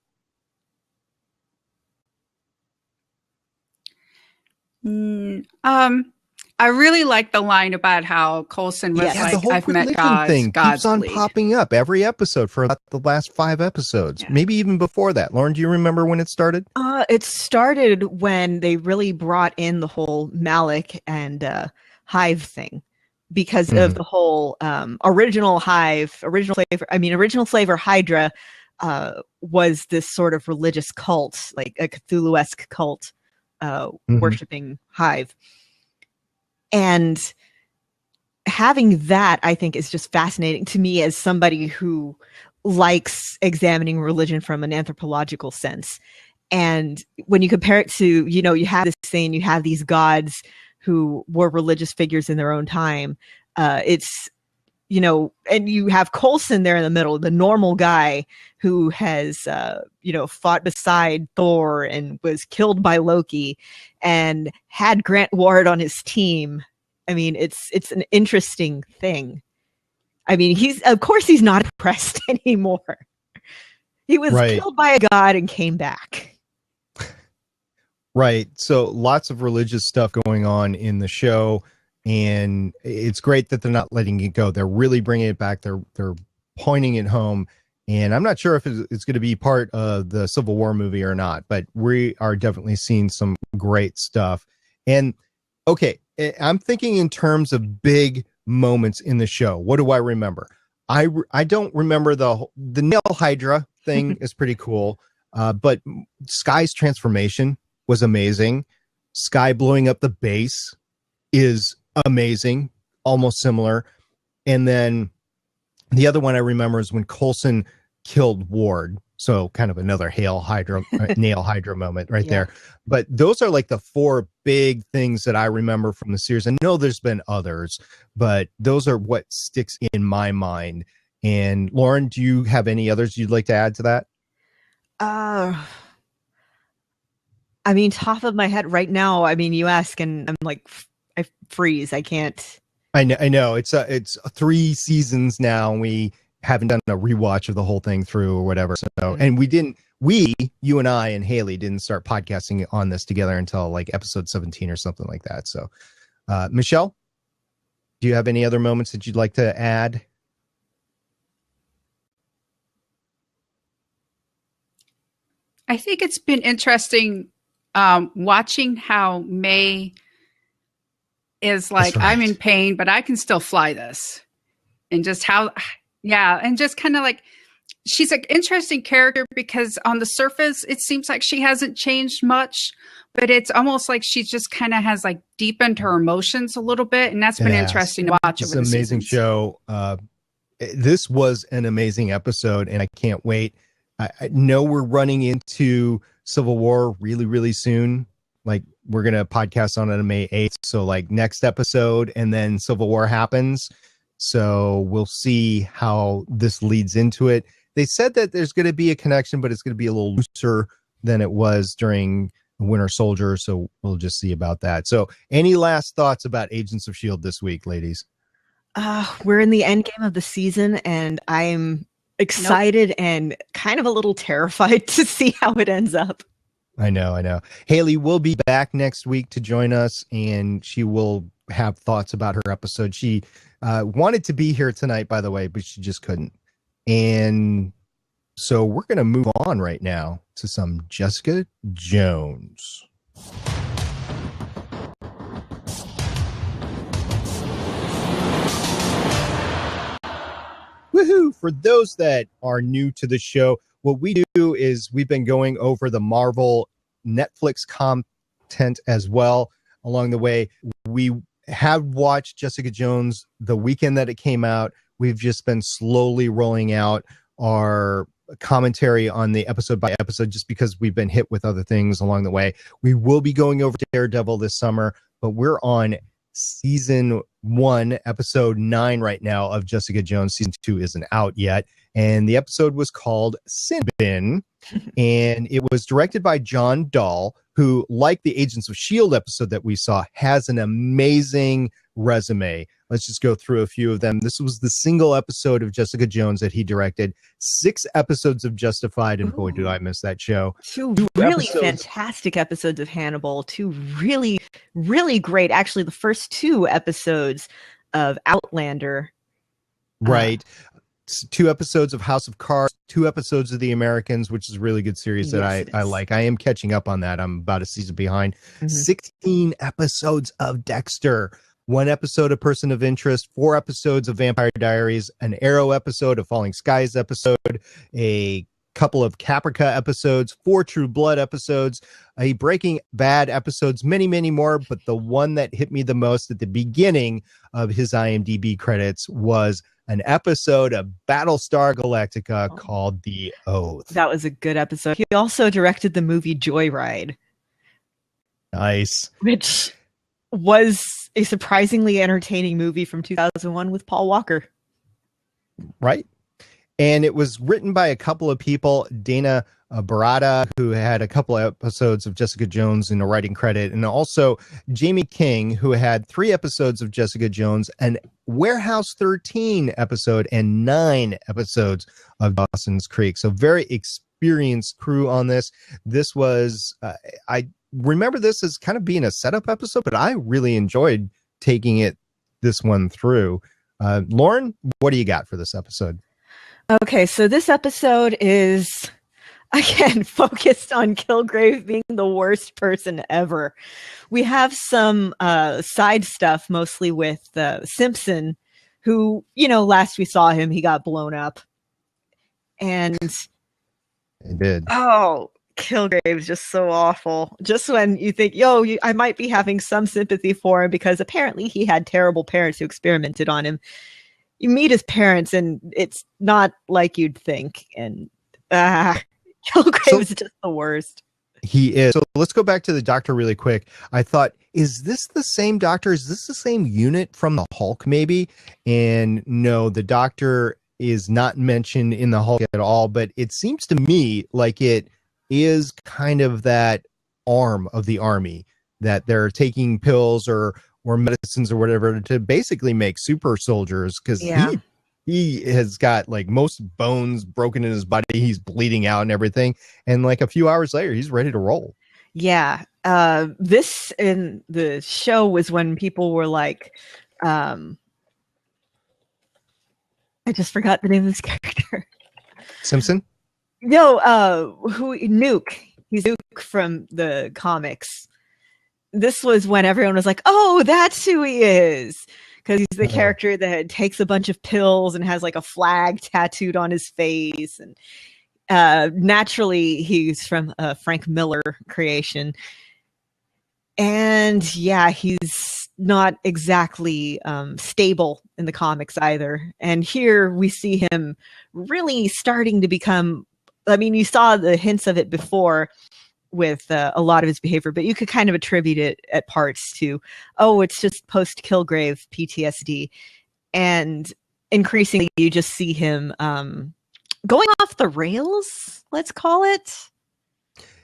Speaker 5: I really like the line about how Coulson was like,
Speaker 3: the whole
Speaker 5: I've met
Speaker 3: religion thing keeps on
Speaker 5: lead.
Speaker 3: popping up every episode for the last 5 episodes, maybe even before that. Lauren, do you remember when it started?
Speaker 4: It started when they really brought in the whole Malik and Hive thing, because of the whole original flavor Hydra was this sort of religious cult, like a Cthulhu-esque cult worshipping Hive. And having that, I think, is just fascinating to me as somebody who likes examining religion from an anthropological sense. And when you compare it to, you have this thing, you have these gods who were religious figures in their own time. It's, and you have Coulson there in the middle, the normal guy who has, fought beside Thor and was killed by Loki and had Grant Ward on his team I mean, it's an interesting thing. I mean, of course he's not oppressed anymore. He was killed by a god and came back.
Speaker 3: Right. So lots of religious stuff going on in the show, and it's great that they're not letting it go. They're really bringing it back. They're pointing it home. And I'm not sure if it's going to be part of the Civil War movie or not, but we are definitely seeing some great stuff. And okay, I'm thinking in terms of big moments in the show. What do I remember? I don't remember the Nail Hydra thing is pretty cool, but Sky's transformation was amazing. Sky blowing up the base is amazing, almost similar. And then the other one I remember is when Coulson killed Ward. So kind of another Nail Hydra moment right there. But those are like the four big things that I remember from the series. I know there's been others, but those are what sticks in my mind. And Lauren, do you have any others you'd like to add to that?
Speaker 4: I mean, top of my head right now, I mean, you ask and I'm like, I freeze. I can't.
Speaker 3: I know. It's 3 seasons now, and we haven't done a rewatch of the whole thing through or whatever. So, and you and I and Haley didn't start podcasting on this together until like episode 17 or something like that. So, Michelle, do you have any other moments that you'd like to add?
Speaker 5: I think it's been interesting watching how May is like, I'm in pain, but I can still fly this. And just how, and just kind of like, she's an interesting character because on the surface, it seems like she hasn't changed much, but it's almost like she just kind of has like deepened her emotions a little bit. And that's been interesting to watch.
Speaker 3: It's an amazing show. This was an amazing episode, and I can't wait. I know we're running into Civil War really, really soon. Like, we're going to podcast on it on May 8th. So like next episode, and then Civil War happens. So we'll see how this leads into it. They said that there's going to be a connection, but it's going to be a little looser than it was during Winter Soldier. So we'll just see about that. So any last thoughts about Agents of S.H.I.E.L.D. this week, ladies?
Speaker 4: We're in the end game of the season, and I'm excited and kind of a little terrified to see how it ends up.
Speaker 3: I know. Haley will be back next week to join us, and she will have thoughts about her episode. She wanted to be here tonight, by the way, but she just couldn't. And so we're going to move on right now to some Jessica Jones. Woohoo! For those that are new to the show, what we do is we've been going over the Marvel Netflix content as well. Along the way, we have watched Jessica Jones the weekend that it came out. We've just been slowly rolling out our commentary on the episode by episode just because we've been hit with other things along the way. We will be going over Daredevil this summer, but we're on season 1, episode 9 right now of Jessica Jones. Season 2 isn't out yet. And the episode was called Sin Bin. And it was directed by John Dahl, who, like the Agents of S.H.I.E.L.D. episode that we saw, has an amazing resume. Let's just go through a few of them. This was the single episode of Jessica Jones that he directed. 6 episodes of Justified, and boy, did I miss that show.
Speaker 4: 2 really fantastic episodes of Hannibal. 2 really, really great. Actually, the first 2 episodes of Outlander.
Speaker 3: Right. 2 episodes of House of Cards, 2 episodes of The Americans, which is a really good series that I like. I am catching up on that. I'm about a season behind. 16 episodes of Dexter, 1 episode of Person of Interest, 4 episodes of Vampire Diaries, an Arrow episode, a Falling Skies episode, a couple of Caprica episodes, 4 True Blood episodes, a Breaking Bad episodes, many, many more. But the one that hit me the most at the beginning of his IMDb credits was an episode of Battlestar Galactica called The Oath.
Speaker 4: That was a good episode. He also directed the movie Joyride.
Speaker 3: Nice.
Speaker 4: Which was a surprisingly entertaining movie from 2001 with Paul Walker.
Speaker 3: Right. And it was written by a couple of people, Dana Barada, who had a couple of episodes of Jessica Jones in a writing credit, and also Jamie King, who had 3 episodes of Jessica Jones, an Warehouse 13 episode, and 9 episodes of Dawson's Creek. So very experienced crew on this. This was, I remember this as kind of being a setup episode, but I really enjoyed taking this one through. Lauren, what do you got for this episode?
Speaker 4: Okay, so this episode is, again, focused on Kilgrave being the worst person ever. We have some side stuff, mostly with Simpson, who, last we saw him, he got blown up. And
Speaker 3: it did.
Speaker 4: Oh, Kilgrave is just so awful. Just when you think, I might be having some sympathy for him because apparently he had terrible parents who experimented on him. You meet his parents and it's not like you'd think. And Kilgrave is just the worst.
Speaker 3: He is. So let's go back to the doctor really quick. I thought, is this the same doctor? Is this the same unit from the Hulk maybe? And no, the doctor is not mentioned in the Hulk at all, but it seems to me like it is kind of that arm of the army that they're taking pills or medicines or whatever to basically make super soldiers, because he has got like most bones broken in his body. He's bleeding out and everything. And like a few hours later, he's ready to roll.
Speaker 4: Yeah. This in the show was when people were like, I just forgot the name of this character.
Speaker 3: Simpson?
Speaker 4: No, Nuke. He's Nuke from the comics. This was when everyone was like, oh, that's who he is. Because he's the character that takes a bunch of pills and has like a flag tattooed on his face. And naturally, he's from a Frank Miller creation. And yeah, he's not exactly stable in the comics either. And here we see him really starting to become, you saw the hints of it before with a lot of his behavior, but you could kind of attribute it at parts to, it's just post-Kilgrave PTSD. And increasingly, you just see him going off the rails, let's call it.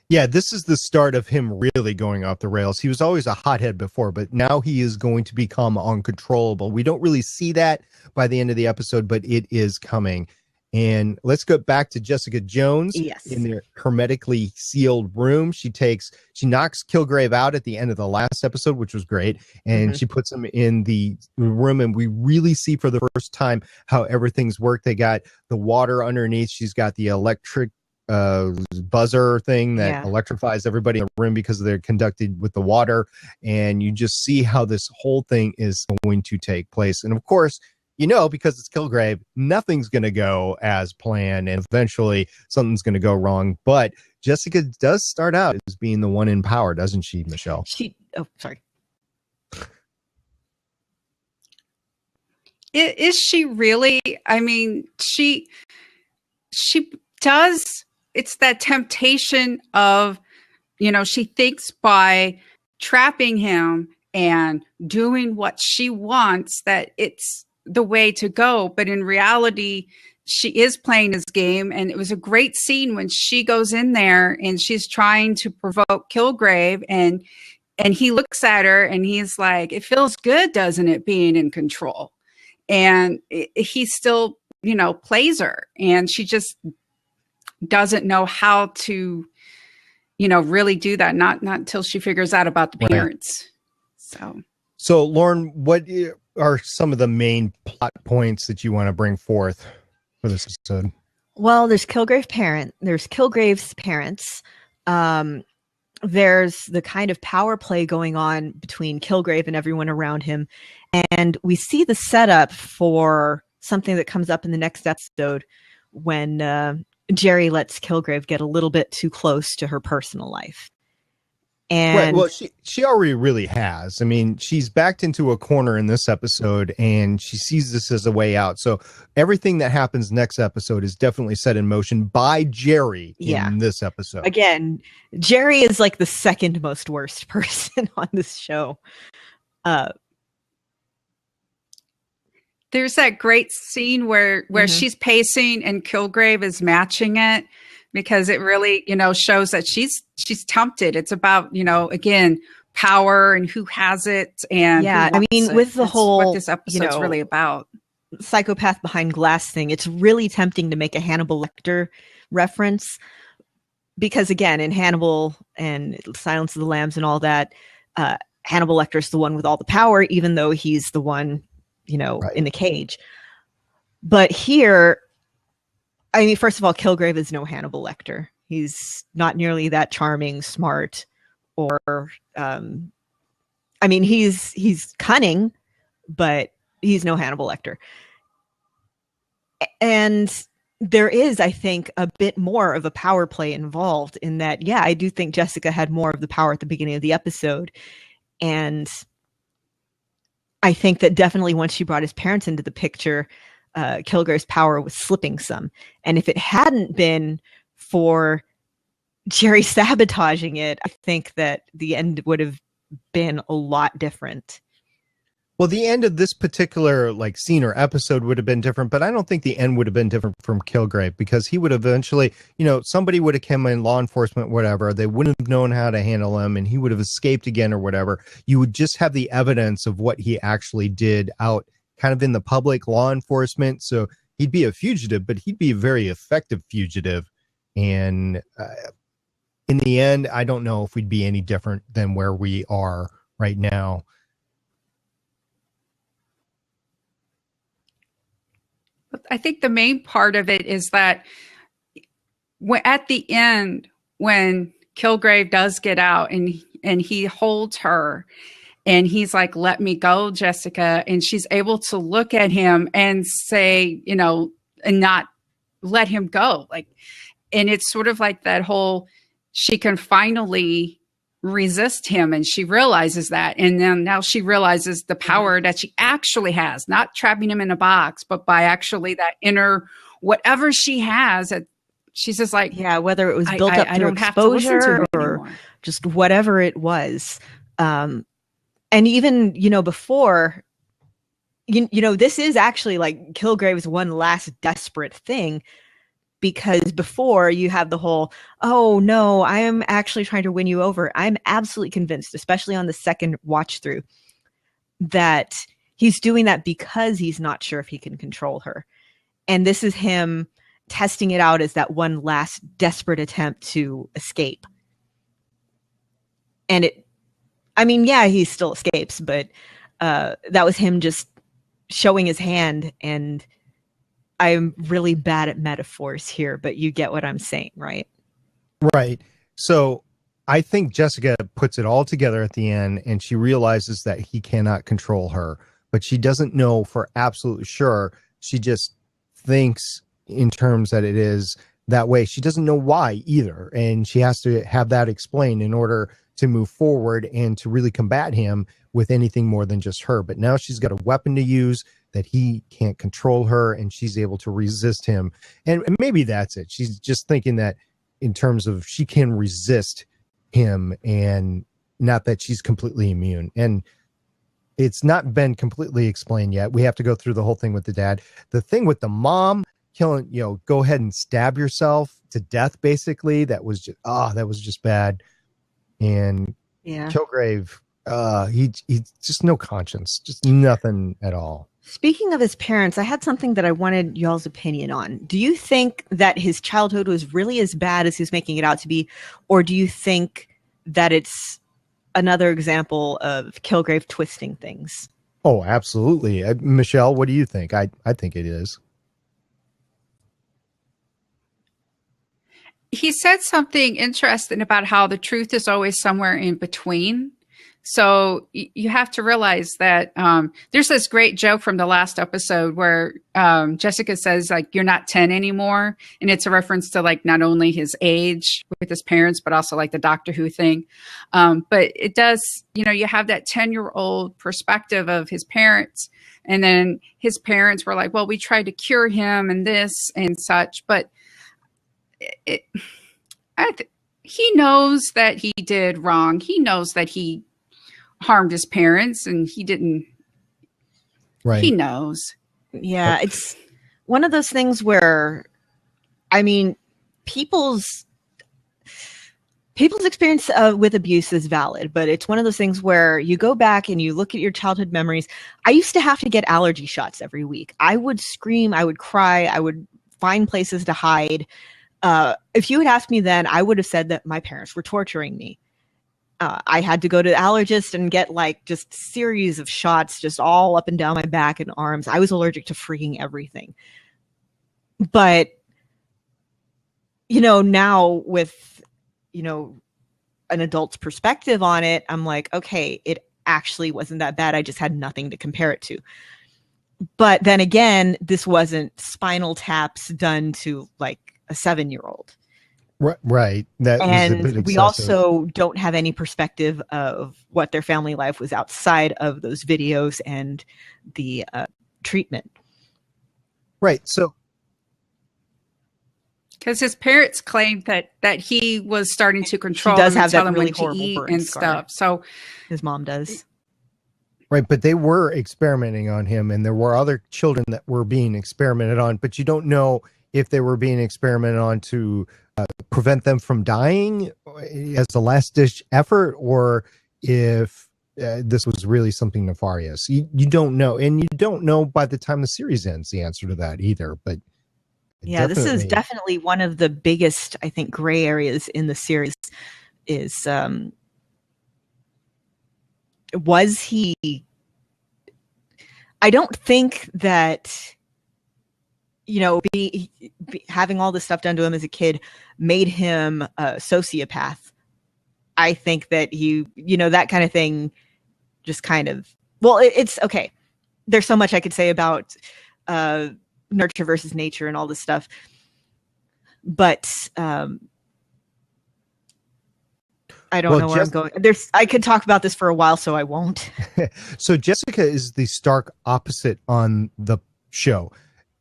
Speaker 3: Yeah, this is the start of him really going off the rails. He was always a hothead before, but now he is going to become uncontrollable. We don't really see that by the end of the episode, but it is coming. And let's go back to Jessica Jones in their hermetically sealed room. She knocks Kilgrave out at the end of the last episode, which was great. And she puts him in the room, and we really see for the first time how everything's worked. They got the water underneath. She's got the electric buzzer thing that electrifies everybody in the room because they're conducted with the water. And you just see how this whole thing is going to take place. And of course, because it's Kilgrave, nothing's going to go as planned, and eventually something's going to go wrong. But Jessica does start out as being the one in power, doesn't she, Michelle?
Speaker 4: Sorry.
Speaker 5: Is she really? She does. It's that temptation of, she thinks by trapping him and doing what she wants that it's the way to go. But in reality, she is playing his game. And it was a great scene when she goes in there and she's trying to provoke Kilgrave, and he looks at her and he's like, it feels good, doesn't it, being in control? And he still, plays her, and she just doesn't know how to, really do that. Not until she figures out about the parents.
Speaker 3: So Lauren, what are some of the main plot points that you want to bring forth for this episode?
Speaker 4: Well, there's Kilgrave's parents. There's the kind of power play going on between Kilgrave and everyone around him. And we see the setup for something that comes up in the next episode when Jerry lets Kilgrave get a little bit too close to her personal life. And
Speaker 3: well, she already really has. She's backed into a corner in this episode, and she sees this as a way out. So everything that happens next episode is definitely set in motion by Jerry in this episode.
Speaker 4: Again, Jerry is like the second most worst person on this show.
Speaker 5: There's that great scene where she's pacing and Kilgrave is matching it, because it really, shows that she's tempted. It's about, again, power and who has it and
Speaker 4: yeah.
Speaker 5: who
Speaker 4: I mean,
Speaker 5: wants
Speaker 4: with
Speaker 5: it.
Speaker 4: the
Speaker 5: That's
Speaker 4: whole,
Speaker 5: what this episode's really about.
Speaker 4: Psychopath behind glass thing, it's really tempting to make a Hannibal Lecter reference, because again, in Hannibal and Silence of the Lambs and all that, Hannibal Lecter's the one with all the power, even though he's the one,
Speaker 3: Right.
Speaker 4: in the cage. But here, I mean, first of all, Kilgrave is no Hannibal Lecter. He's not nearly that charming, smart, or I mean, he's cunning, but he's no Hannibal Lecter. And there is, I think, a bit more of a power play involved in that. Yeah, I do think Jessica had more of the power at the beginning of the episode. And I think that definitely once she brought his parents into the picture, Kilgrave's power was slipping some. And if it hadn't been for Jerry sabotaging it, I think that the end would have been a lot different.
Speaker 3: Well, the end of this particular scene or episode would have been different, but I don't think the end would have been different from Kilgrave, because he would eventually, somebody would have come in, law enforcement, whatever. They wouldn't have known how to handle him, and he would have escaped again or whatever. You would just have the evidence of what he actually did out kind of in the public, law enforcement. So he'd be a fugitive, but he'd be a very effective fugitive. And in the end, I don't know if we'd be any different than where we are right now.
Speaker 5: I think the main part of it is that at the end, when Kilgrave does get out and he holds her and he's like, "Let me go, Jessica," and she's able to look at him and say, and not let him go. And it's sort of like that whole, she can finally resist him, and she realizes that, and then now she realizes the power that she actually has, not trapping him in a box, but by actually that inner whatever she has. She's just like,
Speaker 4: yeah, whether it was built up through exposure or just whatever it was. And even before, this is actually Kilgrave's one last desperate thing. Because before you have the whole, "Oh no, I am actually trying to win you over." I'm absolutely convinced, especially on the second watch through, that he's doing that because he's not sure if he can control her. And this is him testing it out as that one last desperate attempt to escape. And he still escapes, but that was him just showing his hand. And I'm really bad at metaphors here, but you get what I'm saying, right?
Speaker 3: Right. So I think Jessica puts it all together at the end, and she realizes that he cannot control her, but she doesn't know for absolute sure. She just thinks in terms that it is that way. She doesn't know why either. And she has to have that explained in order to move forward and to really combat him with anything more than just her. But now she's got a weapon to use that he can't control her, and she's able to resist him. And maybe that's it. She's just thinking that in terms of she can resist him, and not that she's completely immune. And it's not been completely explained yet. We have to go through the whole thing with the dad. The thing with the mom killing, go ahead and stab yourself to death, basically. That was just bad. And
Speaker 4: yeah,
Speaker 3: Kilgrave, he's just no conscience, just nothing at all.
Speaker 4: Speaking of his parents, I had something that I wanted y'all's opinion on. Do you think that his childhood was really as bad as he's making it out to be? Or do you think that it's another example of Kilgrave twisting things?
Speaker 3: Oh, absolutely. Michelle, what do you think? I think it is.
Speaker 5: He said something interesting about how the truth is always somewhere in between. So you have to realize that there's this great joke from the last episode where Jessica says, you're not 10 anymore. And it's a reference to not only his age with his parents, but also the Doctor Who thing. But it does, you have that 10-year-old perspective of his parents. And then his parents were like, well, we tried to cure him and this and such. But he knows that he did wrong. He knows that he harmed his parents, and he didn't.
Speaker 3: Right.
Speaker 5: He knows.
Speaker 4: Yeah, it's one of those things where, I mean, people's experience with abuse is valid, but it's one of those things where you go back and you look at your childhood memories. I used to have to get allergy shots every week. I would scream, I would cry, I would find places to hide. If you had asked me then, I would have said that my parents were torturing me. I had to go to the allergist and get like just series of shots just all up and down my back and arms. I was allergic to freaking everything. But, you know, now with, you know, an adult's perspective on it, I'm like, okay, it actually wasn't that bad. I just had nothing to compare it to. But then again, this wasn't spinal taps done to like a 7-year-old.
Speaker 3: Right. That was a bit excessive.
Speaker 4: We also don't have any perspective of what their family life was outside of those videos and the treatment.
Speaker 3: Right. So,
Speaker 5: because his parents claimed that he was starting to control
Speaker 4: he does
Speaker 5: him
Speaker 4: have
Speaker 5: and tell
Speaker 4: that
Speaker 5: him
Speaker 4: really
Speaker 5: when to
Speaker 4: horrible
Speaker 5: eat
Speaker 4: burn
Speaker 5: and
Speaker 4: scar.
Speaker 5: stuff. So
Speaker 4: his mom does.
Speaker 3: right. But they were experimenting on him, and there were other children that were being experimented on, but you don't know if they were being experimented on to prevent them from dying as a last ditch effort, or if this was really something nefarious. You don't know. And you don't know by the time the series ends the answer to that either. But
Speaker 4: yeah, this is definitely one of the biggest, I think, gray areas in the series is, was he, I don't think that, you know, having all this stuff done to him as a kid made him a sociopath. I think that you know, that kind of thing just kind of, well, it's okay. There's so much I could say about nurture versus nature and all this stuff. But I don't know where I'm going. I could talk about this for a while, so I won't.
Speaker 3: So Jessica is the stark opposite on the show.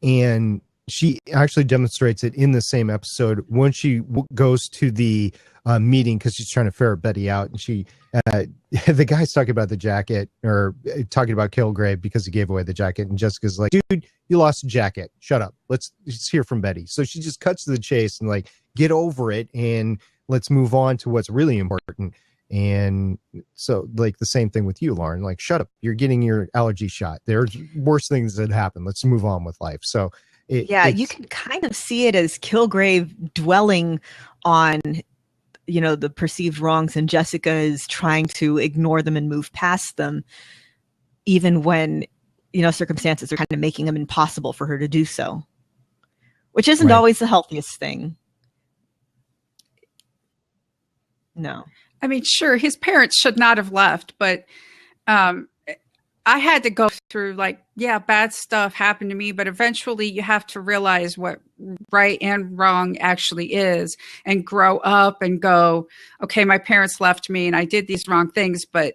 Speaker 3: And she actually demonstrates it in the same episode when she goes to the meeting because she's trying to ferret Betty out. And she, the guy's talking about the jacket or talking about Kilgrave because he gave away the jacket. And Jessica's like, dude, you lost a jacket. Shut up. Let's hear from Betty. So she just cuts to the chase and like, get over it and let's move on to what's really important. And so like the same thing with you, Lauren, like, shut up. You're getting your allergy shot. There's worse things that happen. Let's move on with life. So you can kind of see it as Kilgrave dwelling on, you know, the perceived wrongs, and Jessica is trying to ignore them and move past them, even when, you know, circumstances are kind of making them impossible for her to do so, which isn't always the healthiest thing. No.
Speaker 5: I mean, sure, his parents should not have left, but I had to go through like, yeah, bad stuff happened to me, but eventually you have to realize what right and wrong actually is and grow up and go, okay, my parents left me and I did these wrong things, but,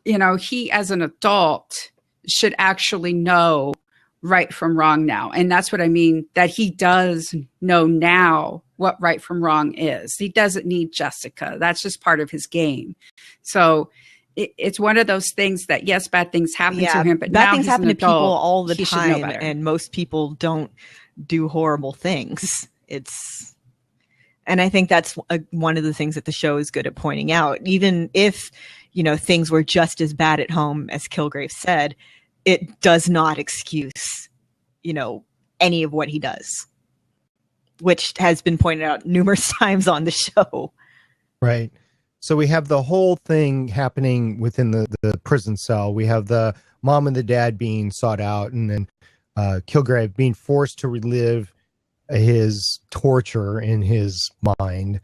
Speaker 5: you know, he as an adult should actually know right from wrong now. And that's what I mean, that he does know now what right from wrong is. He doesn't need Jessica. That's just part of his game. So it's one of those things that, yes, bad things happen to him, but
Speaker 4: bad
Speaker 5: now
Speaker 4: things happen to people all the time,
Speaker 5: and
Speaker 4: most people don't do horrible things. And I think that's one of the things that the show is good at pointing out. Even if, you know, things were just as bad at home as Kilgrave said, it does not excuse, you know, any of what he does, which has been pointed out numerous times on the show.
Speaker 3: Right. So we have the whole thing happening within the prison cell. We have the mom and the dad being sought out, and then Kilgrave being forced to relive his torture in his mind.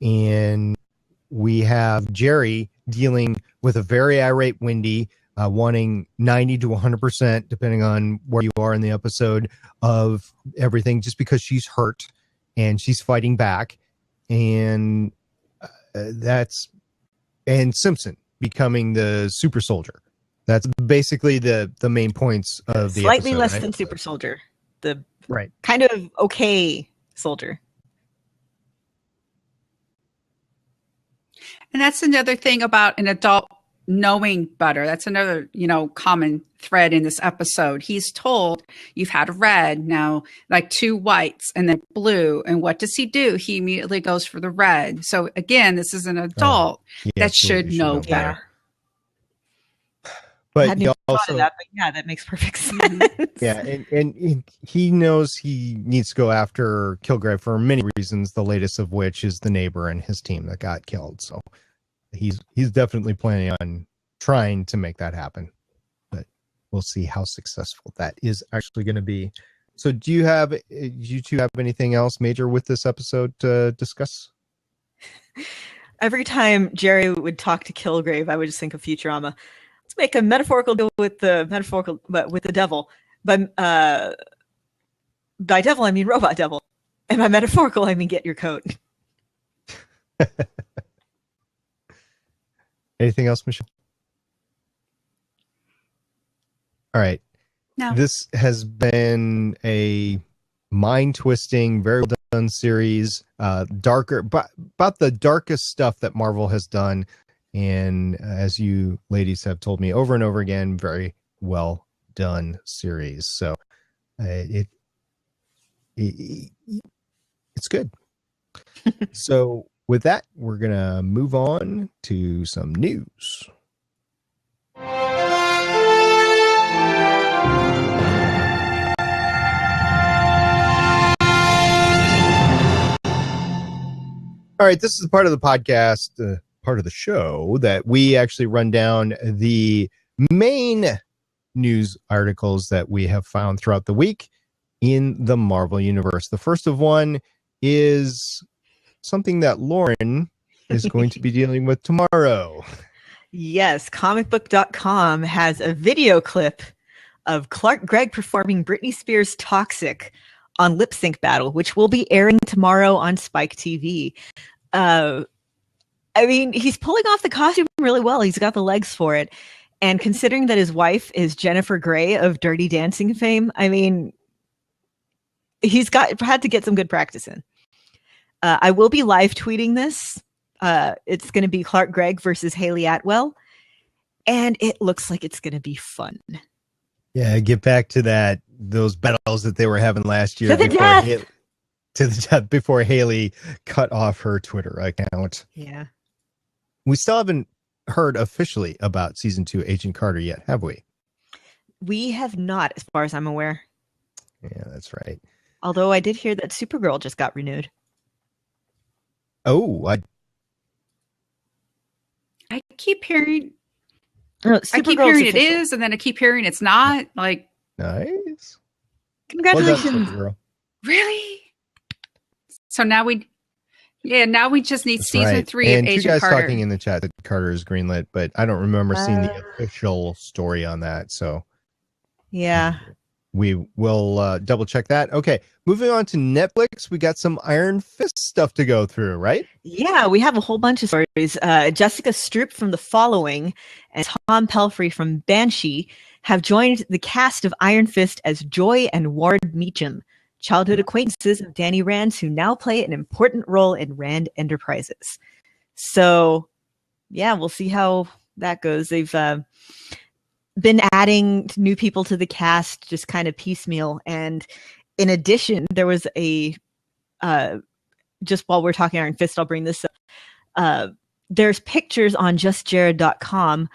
Speaker 3: And we have Jerry dealing with a very irate Wendy, wanting 90 to 100%, depending on where you are in the episode, of everything, just because she's hurt and she's fighting back. And and Simpson becoming the super soldier. That's basically the main points of the
Speaker 4: slightly
Speaker 3: episode,
Speaker 4: less
Speaker 3: right?
Speaker 4: than super soldier, the
Speaker 3: right
Speaker 4: kind of okay soldier.
Speaker 5: And that's another thing about an adult knowing better. That's another, common thread in this episode. He's told, you've had a red, now like 2 whites and then blue. And what does he do? He immediately goes for the red. So again, this is an adult that should know better.
Speaker 4: But he also, that, but yeah, that makes perfect sense.
Speaker 3: Yeah, and he knows he needs to go after Kilgrave for many reasons, the latest of which is the neighbor and his team that got killed. So he's definitely planning on trying to make that happen. But we'll see how successful that is actually going to be. So do you two have anything else major with this episode to discuss?
Speaker 4: Every time Jerry would talk to Kilgrave, I would just think of Futurama. Let's make a metaphorical deal with the devil. By devil, I mean robot devil. And by metaphorical, I mean get your coat.
Speaker 3: Anything else, Michelle? All right.
Speaker 5: No.
Speaker 3: This has been a mind-twisting, very well done series. Darker, but about the darkest stuff that Marvel has done. And as you ladies have told me over and over again, very well done series. So it's good. So with that, we're going to move on to some news. All right, this is part of the podcast, part of the show that we actually run down the main news articles that we have found throughout the week in the Marvel Universe. The first of one is something that Lauren is going to be dealing with tomorrow.
Speaker 4: Yes, comicbook.com has a video clip of Clark Gregg performing Britney Spears' Toxic on Lip Sync Battle, which will be airing tomorrow on Spike TV. I mean, he's pulling off the costume really well. He's got the legs for it. And considering that his wife is Jennifer Grey of Dirty Dancing fame, I mean, he's had to get some good practice in. I will be live tweeting this. It's going to be Clark Gregg versus Hayley Atwell. And it looks like it's going to be fun.
Speaker 3: Yeah, get back to those battles that they were having last year before Hayley cut off her Twitter account.
Speaker 4: Yeah.
Speaker 3: We still haven't heard officially about season 2 Agent Carter yet, have we?
Speaker 4: We have not, as far as I'm aware.
Speaker 3: Yeah, that's right.
Speaker 4: Although I did hear that Supergirl just got renewed.
Speaker 3: Oh,
Speaker 5: I keep hearing
Speaker 4: Supergirl's
Speaker 5: it is, and then I keep hearing it's not. Like,
Speaker 3: nice.
Speaker 4: Congratulations.
Speaker 3: Well done,
Speaker 5: really? So now we just need season 3
Speaker 3: and
Speaker 5: of Agent
Speaker 3: two guys
Speaker 5: Carter.
Speaker 3: talking in the chat that Carter is greenlit, but I don't remember seeing the official story on that. So
Speaker 4: yeah,
Speaker 3: we will double check that. Okay, moving on to Netflix, we got some Iron Fist stuff to go through, right?
Speaker 4: Yeah, we have a whole bunch of stories. Jessica Stroup from The Following and Tom Pelphrey from Banshee have joined the cast of Iron Fist as Joy and Ward Meacham, childhood acquaintances of Danny Rand, who now play an important role in Rand Enterprises. So, yeah, we'll see how that goes. They've been adding new people to the cast just kind of piecemeal. And in addition, there was just while we're talking Iron Fist, I'll bring this up. There's pictures on justjared.com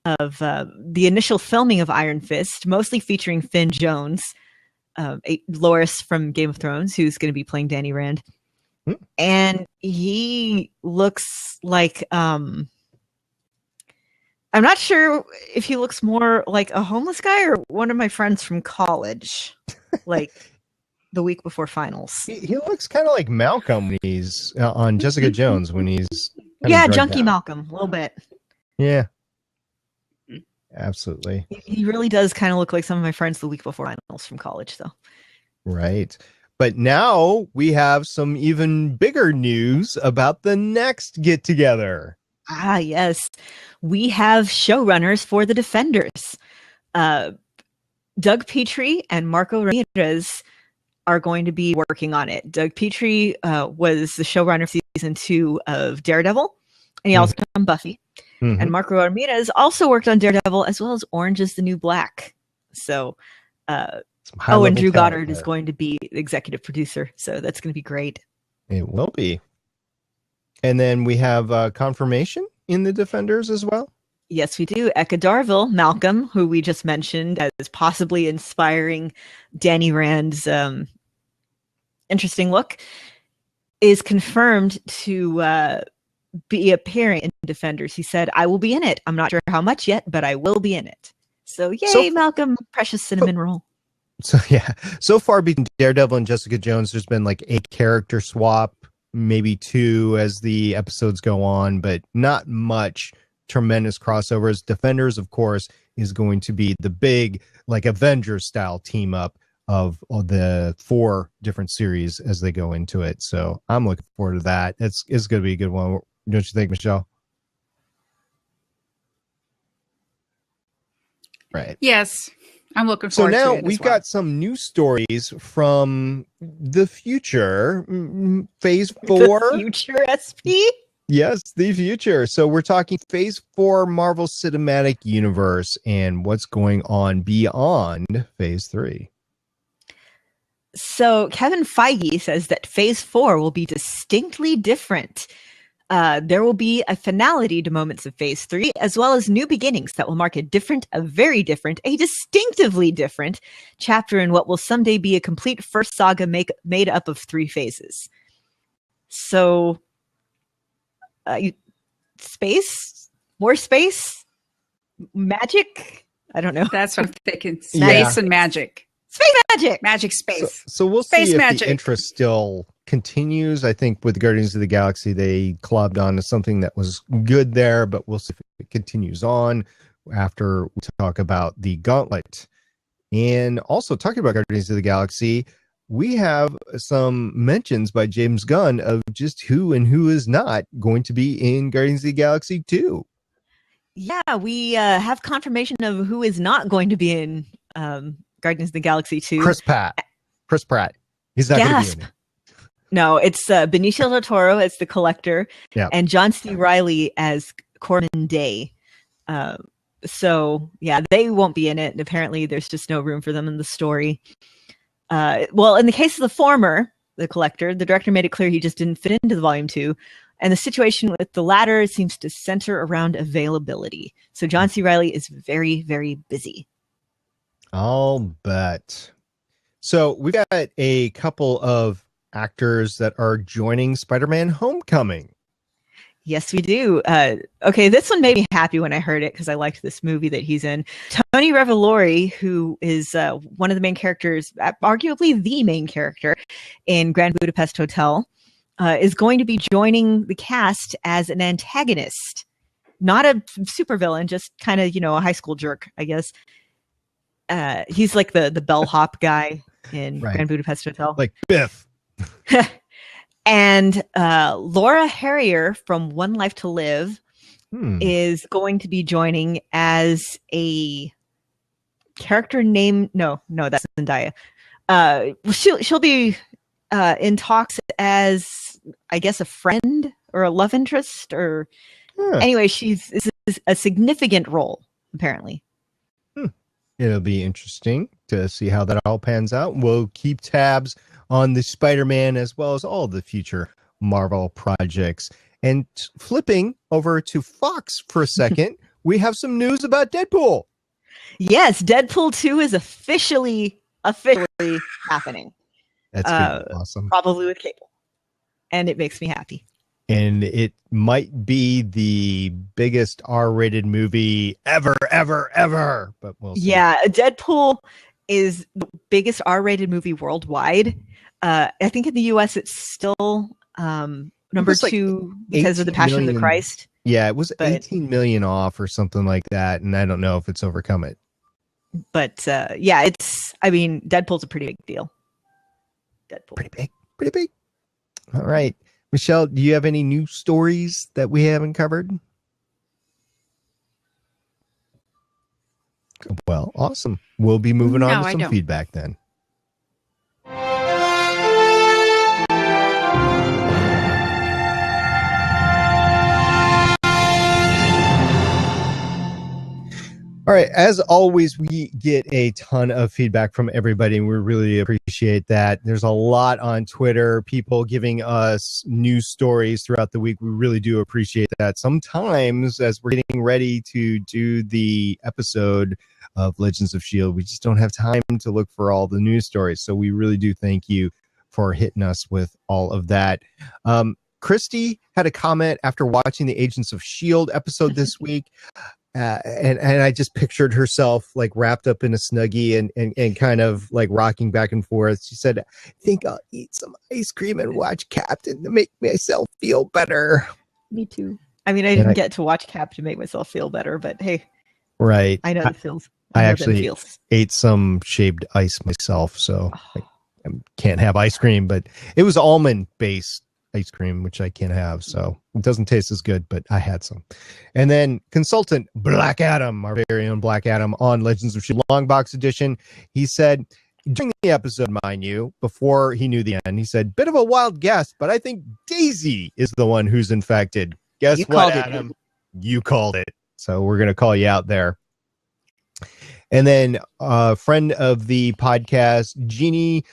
Speaker 4: of the initial filming of Iron Fist, mostly featuring Finn Jones, Loras from Game of Thrones, who's going to be playing Danny Rand. And he looks like, I'm not sure if he looks more like a homeless guy or one of my friends from college, like the week before finals.
Speaker 3: He looks kind of like Malcolm when he's on Jessica Jones when he's
Speaker 4: junkie down. Malcolm, a little bit.
Speaker 3: Yeah. Absolutely.
Speaker 4: He really does kind of look like some of my friends the week before finals from college, though.
Speaker 3: Right. But now we have some even bigger news about the next get together.
Speaker 4: Ah, yes. We have showrunners for The Defenders. Doug Petrie and Marco Ramirez are going to be working on it. Doug Petrie was the showrunner of season 2 of Daredevil, and he also done Buffy. And Marco Ramirez also worked on Daredevil as well as Orange is the New Black. So, and Drew Goddard is going to be the executive producer. So that's going to be great.
Speaker 3: It will be. And then we have confirmation in the Defenders as well.
Speaker 4: Yes, we do. Eka Darville, Malcolm, who we just mentioned as possibly inspiring Danny Rand's interesting look, is confirmed to be appearing in Defenders. He said, I will be in it. I'm not sure how much yet, but I will be in it. So yay, Malcolm, precious cinnamon roll.
Speaker 3: So yeah, so far between Daredevil and Jessica Jones, there's been like a character swap, maybe 2 as the episodes go on, but not much tremendous crossovers. Defenders, of course, is going to be the big like Avengers style team up of the 4 different series as they go into it. So I'm looking forward to that. It's going to be a good one. Don't you think, Michelle? Right.
Speaker 5: Yes. I'm looking forward to it.
Speaker 3: So now we've got some new stories from the future, phase 4.
Speaker 4: The future SP?
Speaker 3: Yes, the future. So we're talking phase 4 Marvel Cinematic Universe and what's going on beyond phase 3.
Speaker 4: So Kevin Feige says that phase 4 will be distinctly different. There will be a finality to moments of phase 3, as well as new beginnings that will mark a distinctively different chapter in what will someday be a complete first saga made up of 3 phases. So, more space, magic. I don't know.
Speaker 5: That's what I'm thinking. Space and magic.
Speaker 4: Space
Speaker 5: magic space.
Speaker 3: So we'll
Speaker 5: space
Speaker 3: see if
Speaker 5: magic.
Speaker 3: The interest still continues. I think with Guardians of the Galaxy, they clubbed on to something that was good there, but we'll see if it continues on after we talk about the Gauntlet. And also talking about Guardians of the Galaxy, we have some mentions by James Gunn of just who and who is not going to be in Guardians of the Galaxy 2.
Speaker 4: Yeah, we have confirmation of who is not going to be in Guardians of the Galaxy 2.
Speaker 3: Chris Pratt. He's not going to be in it.
Speaker 4: No, it's Benicio del Toro as the Collector, and John C. Reilly as Corbin Day. So, yeah, they won't be in it. And apparently, there's just no room for them in the story. Well, in the case of the former, the Collector, the director made it clear he just didn't fit into the Volume 2. And the situation with the latter seems to center around availability. So John C. Reilly is very, very busy.
Speaker 3: I'll bet. So we've got a couple of actors that are joining Spider-Man Homecoming.
Speaker 4: Yes, we do. Okay, this one made me happy when I heard it because I liked this movie that he's in. Tony Revolori, who is one of the main characters, arguably the main character in Grand Budapest Hotel, is going to be joining the cast as an antagonist. Not a supervillain, just kind of, a high school jerk, I guess. He's like the bellhop guy in Grand Budapest Hotel.
Speaker 3: Like Biff.
Speaker 4: And Laura Harrier from One Life to Live is going to be joining as a character named... No, that's Zendaya. She'll be in talks as, I guess, a friend or a love interest. Or anyway, this is a significant role, apparently.
Speaker 3: It'll be interesting to see how that all pans out. We'll keep tabs on the Spider-Man as well as all the future Marvel projects. And flipping over to Fox for a second, we have some news about Deadpool.
Speaker 4: Yes, Deadpool 2 is officially happening.
Speaker 3: That's good. Awesome.
Speaker 4: Probably with cable. And it makes me happy.
Speaker 3: And it might be the biggest R-rated movie ever. But we'll see.
Speaker 4: Yeah, Deadpool is the biggest R-rated movie worldwide. I think in the US it's still number 2 because of The Passion of the Christ.
Speaker 3: Yeah, it was 18 million off or something like that, and I don't know if it's overcome it.
Speaker 4: But Deadpool's a pretty big deal.
Speaker 3: Pretty big. All right. Michelle, do you have any new stories that we haven't covered? Well, awesome. We'll be moving on to some feedback then. All right. As always, we get a ton of feedback from everybody, and we really appreciate that. There's a lot on Twitter, people giving us news stories throughout the week. We really do appreciate that. Sometimes, as we're getting ready to do the episode of Legends of S.H.I.E.L.D., we just don't have time to look for all the news stories. So we really do thank you for hitting us with all of that. Christy had a comment after watching the Agents of S.H.I.E.L.D. episode this week. And I just pictured herself like wrapped up in a Snuggie and kind of like rocking back and forth. She said, I think I'll eat some ice cream and watch Captain to make myself feel better.
Speaker 4: Me too. I mean, I didn't get to watch Cap to make myself feel better, but hey,
Speaker 3: right.
Speaker 4: I know the feels.
Speaker 3: I actually ate some shaved ice myself, so I can't have ice cream, but it was almond based ice cream, which I can't have, so it doesn't taste as good, but I had some. And then consultant Black Adam, our very own Black Adam on Legends of S.H.I.E.L.D. Long Box Edition, he said during the episode, mind you, before he knew the end, he said, bit of a wild guess, but I think Daisy is the one who's infected. Guess what, Adam? You called it. So we're going to call you out there. And then a friend of the podcast, Jeannie,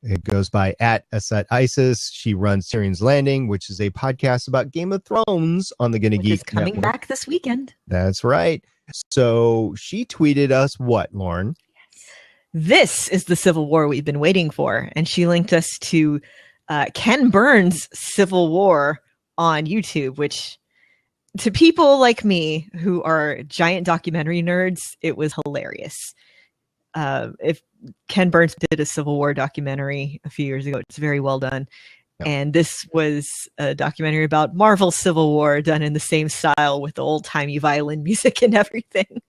Speaker 3: it goes by @AsetIsis. She runs Tyrion's Landing, which is a podcast about Game of Thrones on the GonnaGeek
Speaker 4: Network. Coming back this weekend.
Speaker 3: That's right. So she tweeted us what, Lauren?
Speaker 4: This is the Civil War we've been waiting for. And she linked us to Ken Burns' Civil War on YouTube, which to people like me who are giant documentary nerds, it was hilarious. If Ken Burns did a Civil War documentary a few years ago, it's very well done. Yep. And this was a documentary about Marvel's Civil War done in the same style with the old-timey violin music and everything.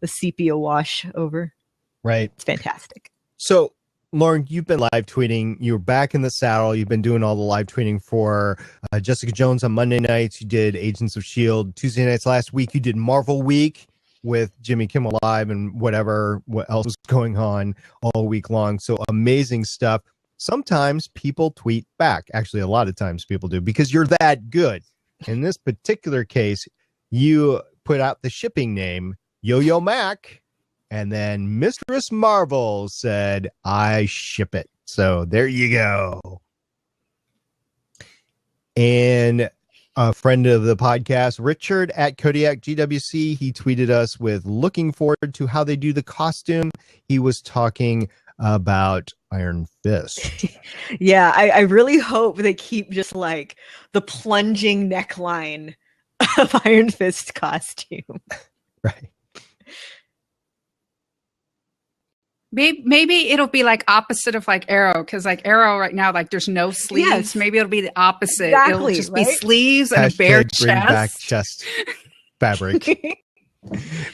Speaker 4: The sepia wash over.
Speaker 3: Right.
Speaker 4: It's fantastic.
Speaker 3: So, Lauren, you've been live tweeting. You're back in the saddle. You've been doing all the live tweeting for Jessica Jones on Monday nights. You did Agents of S.H.I.E.L.D. Tuesday nights last week. You did Marvel Week with Jimmy Kimmel Live and what else was going on all week long. So amazing stuff. Sometimes people tweet back. Actually, a lot of times people do because you're that good. In this particular case, you put out the shipping name, Yo-Yo Mac, and then Mistress Marvel said, I ship it. So there you go. And a friend of the podcast, Richard at Kodiak GWC, he tweeted us with looking forward to how they do the costume. He was talking about Iron Fist.
Speaker 4: Yeah, I really hope they keep just like the plunging neckline of Iron Fist costume.
Speaker 3: Right.
Speaker 5: Maybe it'll be like opposite of like Arrow, because like Arrow right now, like there's no sleeves. Yes. Maybe it'll be the opposite.
Speaker 4: Exactly,
Speaker 5: it'll just be sleeves and a bare chest.
Speaker 3: Bring back chest fabric.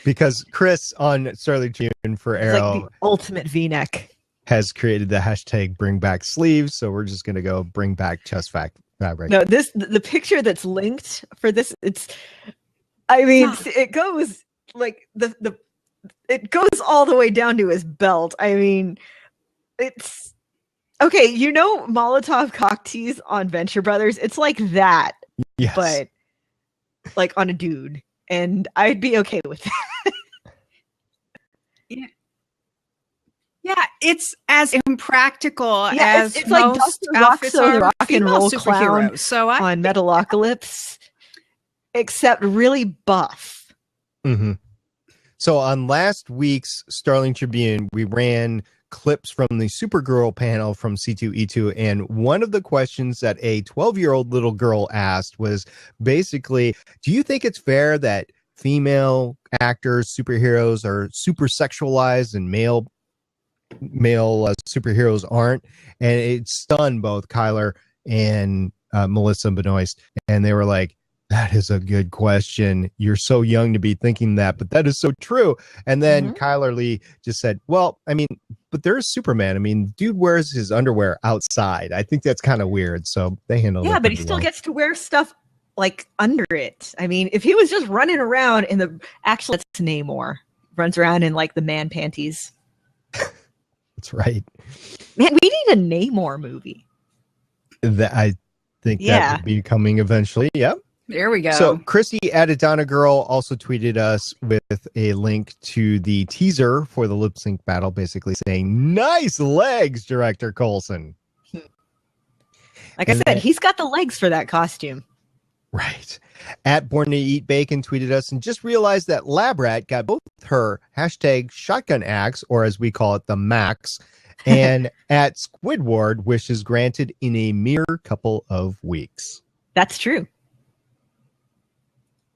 Speaker 3: Because Chris on Starling Tribune for Arrow,
Speaker 4: like the ultimate V-neck,
Speaker 3: has created the hashtag bring back sleeves. So we're just going to go bring back chest fabric.
Speaker 4: No, the picture that's linked for this, it goes like it goes all the way down to his belt. I mean, it's okay. You know, Molotov cocktease on Venture Brothers. It's like that,
Speaker 3: yes,
Speaker 4: but like on a dude, and I'd be okay with that.
Speaker 5: Yeah, it's as impractical as
Speaker 4: it's like Dr. Roxo, the rock and roll clown on Metalocalypse, except really buff.
Speaker 3: Mm-hmm. So on last week's Starling Tribune, we ran clips from the Supergirl panel from C2E2, and one of the questions that a 12-year-old little girl asked was basically, do you think it's fair that female actors, superheroes, are super sexualized and male superheroes aren't? And it stunned both Kyler and Melissa Benoist, and they were like, that is a good question. You're so young to be thinking that, but that is so true. And then Kyler Lee just said, well, I mean, but there's Superman. I mean, dude wears his underwear outside. I think that's kind of weird. So they handle it.
Speaker 4: Yeah, but he still gets to wear stuff like under it. I mean, if he was just running around in actually, it's Namor runs around in like the man panties.
Speaker 3: That's right.
Speaker 4: Man, we need a Namor movie.
Speaker 3: I think that would be coming eventually. Yep.
Speaker 5: There we go.
Speaker 3: So Chrissy at Adonna Girl also tweeted us with a link to the teaser for the lip sync battle, basically saying, "Nice legs, Director Coulson."
Speaker 4: Like I said, he's got the legs for that costume.
Speaker 3: Right. At Born to Eat Bacon tweeted us and just realized that Lab Rat got both her hashtag shotgun axe, or as we call it, the max, and at Squidward wishes granted in a mere couple of weeks.
Speaker 4: That's true.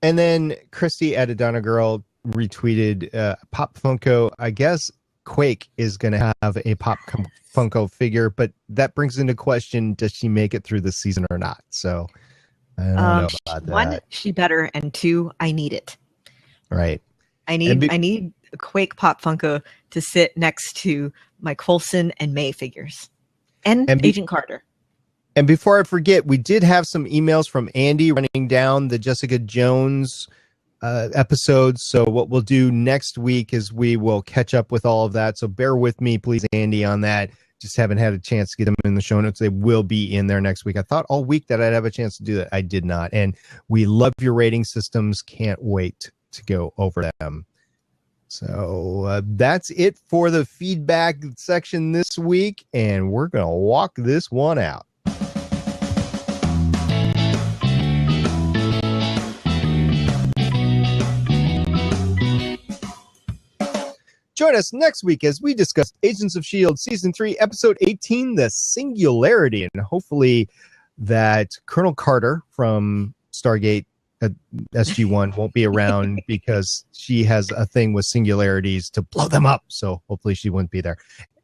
Speaker 3: And then Christy at Adonna Girl retweeted Pop Funko. I guess Quake is going to have a Pop Funko figure, but that brings into question, does she make it through the season or not? So I don't know about that.
Speaker 4: One, she better, and two, I need it.
Speaker 3: Right.
Speaker 4: I need a Quake Pop Funko to sit next to my Coulson and May figures. And Agent Carter.
Speaker 3: And before I forget, we did have some emails from Andy running down the Jessica Jones episodes. So what we'll do next week is we will catch up with all of that. So bear with me, please, Andy, on that. Just haven't had a chance to get them in the show notes. They will be in there next week. I thought all week that I'd have a chance to do that. I did not. And we love your rating systems. Can't wait to go over them. So that's it for the feedback section this week. And we're going to walk this one out. Join us next week as we discuss Agents of S.H.I.E.L.D. Season 3, Episode 18, The Singularity. And hopefully that Colonel Carter from Stargate SG-1 won't be around because she has a thing with singularities to blow them up. So hopefully she wouldn't be there.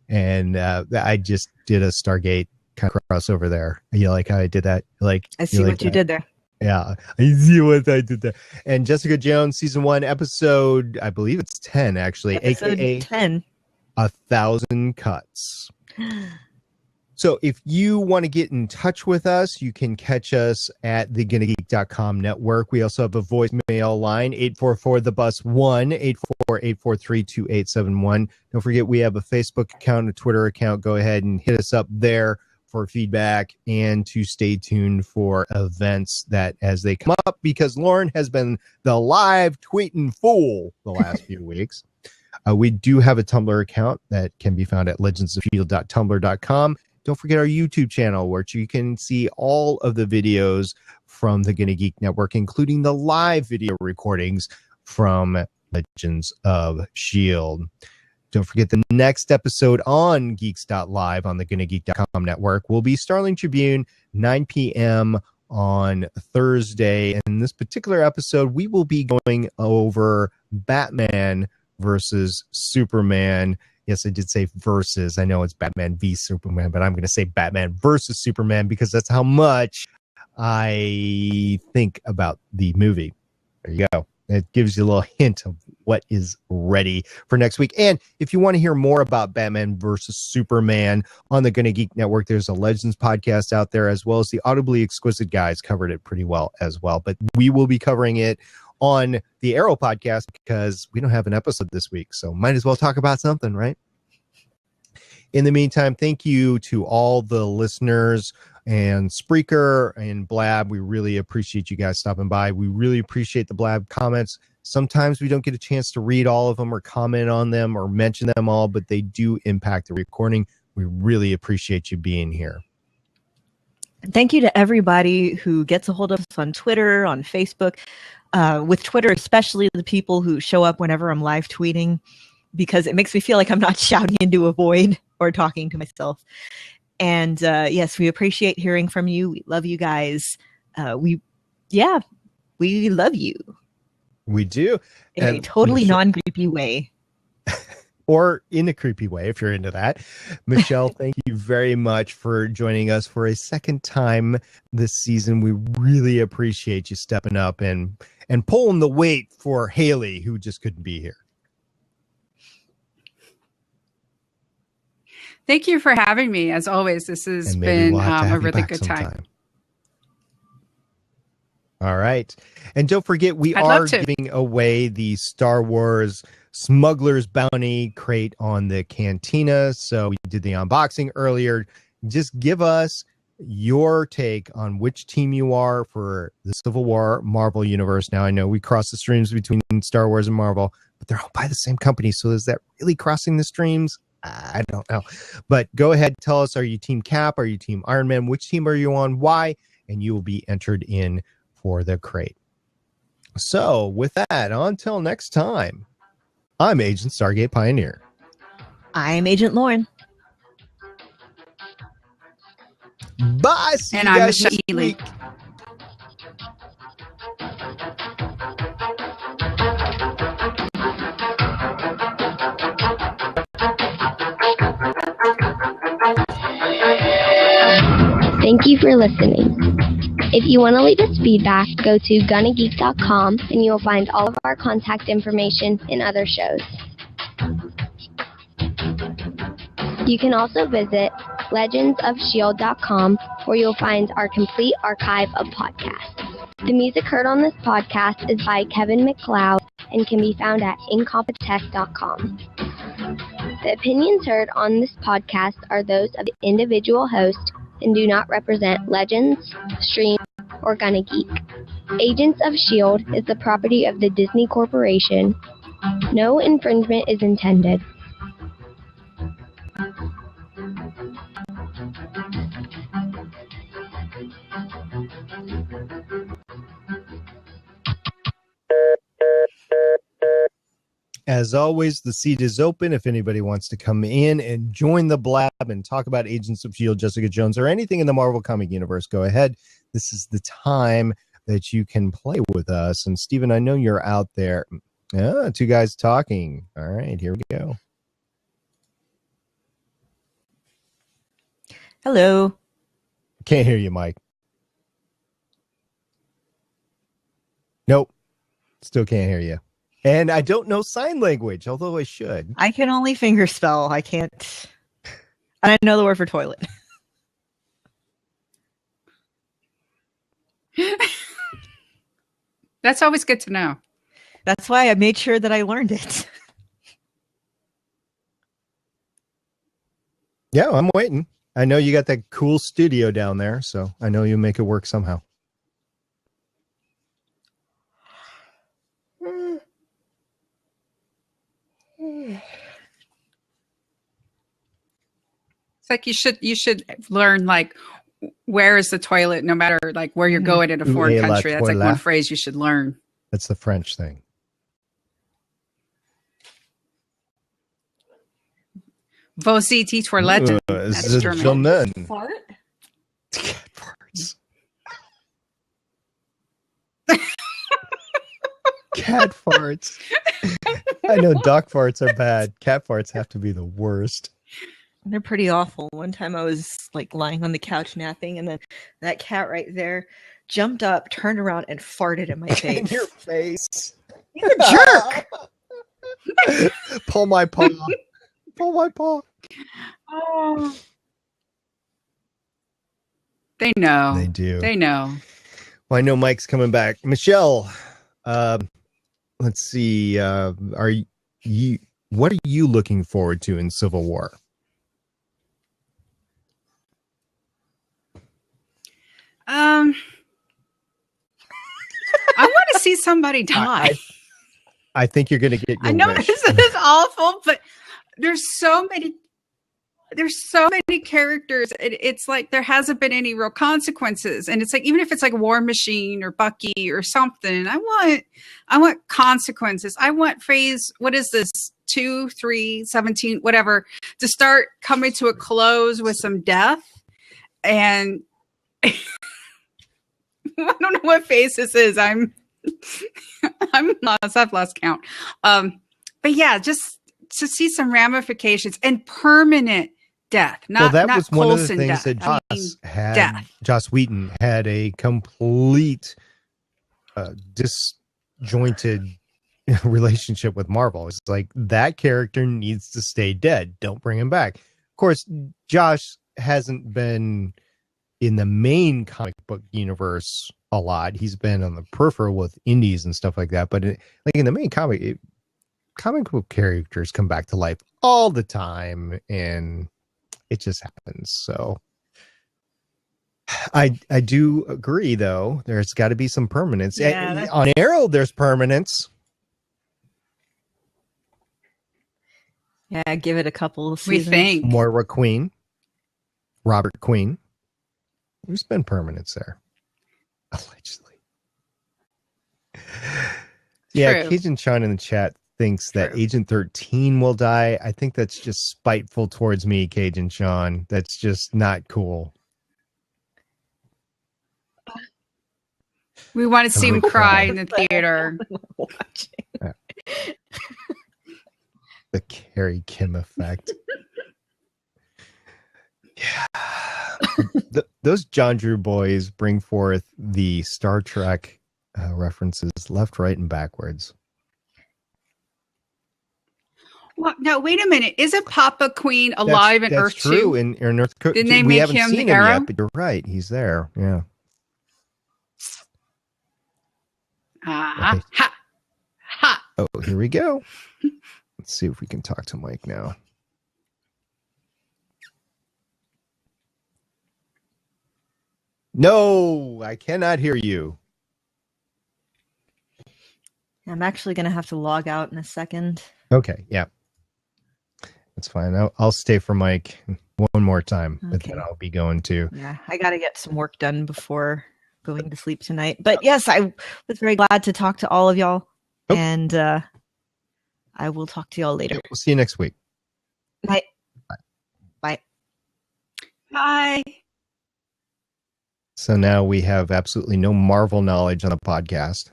Speaker 3: And I just did a Stargate kind of crossover there. You like how I did that?
Speaker 4: I see what you did there.
Speaker 3: Yeah, I see what I did there. And Jessica Jones, Season 1, Episode, I believe it's 10, actually.
Speaker 4: Episode
Speaker 3: AKA
Speaker 4: 10.
Speaker 3: 1,000 Cuts. So if you want to get in touch with us, you can catch us at the GonnaGeek.com network. We also have a voicemail line, 844-THE-BUS-1, 844-843-2871. Don't forget, we have a Facebook account, a Twitter account. Go ahead and hit us up there for feedback and to stay tuned for events that as they come up, because Lauren has been the live tweeting fool the last few weeks. We do have a Tumblr account that can be found at legendsofshield.tumblr.com. Don't forget our YouTube channel, where you can see all of the videos from the GonnaGeek Network, including the live video recordings from Legends of S.H.I.E.L.D. Don't forget the next episode on Geeks.live on the GonnaGeek.com network will be Starling Tribune, 9 p.m. on Thursday. And this particular episode, we will be going over Batman versus Superman. Yes, I did say versus. I know it's Batman v Superman, but I'm going to say Batman versus Superman because that's how much I think about the movie. There you go. It gives you a little hint of what is ready for next week. And if you want to hear more about Batman versus Superman on the GonnaGeek Network, there's a Legends podcast out there, as well as the Audibly Exquisite guys covered it pretty well as well. But we will be covering it on the Arrow podcast because we don't have an episode this week. So might as well talk about something, right? In the meantime, thank you to all the listeners and Spreaker and Blab. We really appreciate you guys stopping by. We really appreciate the Blab comments. Sometimes we don't get a chance to read all of them or comment on them or mention them all, but they do impact the recording. We really appreciate you being here.
Speaker 4: Thank you to everybody who gets a hold of us on Twitter, on Facebook. With Twitter, especially the people who show up whenever I'm live tweeting, because it makes me feel like I'm not shouting into a void or talking to myself. And yes, we appreciate hearing from you. We love you guys. We love you.
Speaker 3: We do.
Speaker 4: In a totally non-creepy way.
Speaker 3: Or in a creepy way, if you're into that. Michelle, thank you very much for joining us for a second time this season. We really appreciate you stepping up and pulling the weight for Haley, who just couldn't be here.
Speaker 5: Thank you for having me. As always, this has been a really good time.
Speaker 3: All right. And don't forget, we are giving away the Star Wars Smuggler's Bounty crate on the Cantina. So we did the unboxing earlier. Just give us your take on which team you are for the Civil War Marvel universe. Now, I know we cross the streams between Star Wars and Marvel, but they're all by the same company. So is that really crossing the streams? I don't know. But go ahead, tell us, are you Team Cap? Are you Team Iron Man? Which team are you on? Why? And you will be entered in for the crate. So with that, until next time, I'm Agent Stargate Pioneer.
Speaker 4: I'm Agent Lauren.
Speaker 3: Bye. See
Speaker 5: And
Speaker 3: you
Speaker 5: I'm
Speaker 3: guys
Speaker 5: Michelle
Speaker 3: next
Speaker 5: Ealey.
Speaker 3: week.
Speaker 2: Thank you for listening. If you want to leave us feedback, go to GonnaGeek.com and you will find all of our contact information and other shows. You can also visit legendsofshield.com where you'll find our complete archive of podcasts. The music heard on this podcast is by Kevin MacLeod and can be found at incompetech.com. The opinions heard on this podcast are those of the individual host and do not represent Legends, Stream, or GonnaGeek. Agents of S.H.I.E.L.D. is the property of the Disney Corporation. No infringement is intended.
Speaker 3: As always, the seat is open if anybody wants to come in and join the Blab and talk about Agents of S.H.I.E.L.D., Jessica Jones, or anything in the Marvel comic universe. Go ahead. This is the time that you can play with us. And Steven, I know you're out there. Two guys talking. All right, here we go.
Speaker 4: Hello.
Speaker 3: Can't hear you, Mike. Nope. Still can't hear you. And I don't know sign language, although I should.
Speaker 4: I can only fingerspell. I can't. And I know the word for toilet.
Speaker 5: That's always good to know.
Speaker 4: That's why I made sure that I learned it.
Speaker 3: Yeah, I'm waiting. I know you got that cool studio down there, so I know you'll make it work somehow.
Speaker 5: It's like you should learn like where is the toilet, no matter like where you're going in a foreign country. That's like one phrase you should learn.
Speaker 3: That's the French thing.
Speaker 5: Vos die Toilette. That's German.
Speaker 4: Fart?
Speaker 3: Cat farts. Cat farts. I know dog farts are bad. Cat farts have to be the worst.
Speaker 4: They're pretty awful. One time I was like lying on the couch napping, and then that cat right there jumped up, turned around, and farted in my face.
Speaker 3: In your face.
Speaker 4: You're a jerk.
Speaker 3: Pull my paw. Pull my paw.
Speaker 5: Oh. They know.
Speaker 3: They do.
Speaker 5: They know.
Speaker 3: Well, I know Mike's coming back. Michelle, let's see. Are you? What are you looking forward to in Civil War?
Speaker 5: I want to see somebody die.
Speaker 3: I think you're going to get your
Speaker 5: I know
Speaker 3: wish.
Speaker 5: this is awful, but there's so many characters. It's like there hasn't been any real consequences, and it's like even if it's like War Machine or Bucky or something, I want consequences. I want phase. What is this? 2, 3, 17, whatever, to start coming to a close with some death. And I don't know what phase this is. I'm lost. I've lost count. But yeah, just to see some ramifications and permanent death. Not
Speaker 3: that
Speaker 5: not
Speaker 3: was one of the
Speaker 5: Coulson
Speaker 3: things
Speaker 5: death.
Speaker 3: that
Speaker 5: Death.
Speaker 3: Joss Whedon had a complete disjointed relationship with Marvel. It's like that character needs to stay dead. Don't bring him back. Of course, Josh hasn't been in the main comic book universe a lot. He's been on the peripheral with indies and stuff like that. But like in the main comic book characters come back to life all the time, and it just happens. So I do agree, though. There's got to be some permanence.
Speaker 4: Yeah,
Speaker 3: On Arrow, there's permanence.
Speaker 4: Yeah, give it a couple of
Speaker 5: We
Speaker 4: seasons.
Speaker 5: think.
Speaker 3: Moira Queen, Robert Queen. There's been permanence there. Allegedly. Yeah,
Speaker 5: True.
Speaker 3: Cajun Sean in the chat thinks that
Speaker 5: True.
Speaker 3: Agent 13 will die. I think that's just spiteful towards me, Cajun Sean. That's just not cool.
Speaker 5: We want to see him cry in the theater.
Speaker 4: Watching.
Speaker 3: The Carrie Kim effect. Yeah. Those John Drew boys bring forth the Star Trek references left, right, and backwards.
Speaker 5: Well, now wait a minute. Isn't Papa Queen alive in Earth
Speaker 3: That's true.
Speaker 5: 2?
Speaker 3: In Earth 2.
Speaker 5: Didn't they
Speaker 3: We
Speaker 5: make
Speaker 3: haven't
Speaker 5: him
Speaker 3: seen
Speaker 5: the
Speaker 3: him
Speaker 5: Arrow?
Speaker 3: yet, but you're right. He's there. Yeah. Right.
Speaker 5: Ha! Ha!
Speaker 3: Oh, here we go. Let's see if we can talk to Mike now. No, I cannot hear you.
Speaker 4: I'm actually going to have to log out in a second.
Speaker 3: Okay, yeah. That's fine. I'll stay for Mike one more time, but
Speaker 4: Okay.
Speaker 3: then I'll be going to.
Speaker 4: Yeah, I got to get some work done before going to sleep tonight. But yes, I was very glad to talk to all of y'all.
Speaker 3: Oh.
Speaker 4: And I will talk to y'all later.
Speaker 3: We'll see you next week.
Speaker 4: Bye. Bye.
Speaker 5: Bye.
Speaker 3: So now we have absolutely no Marvel knowledge on the podcast.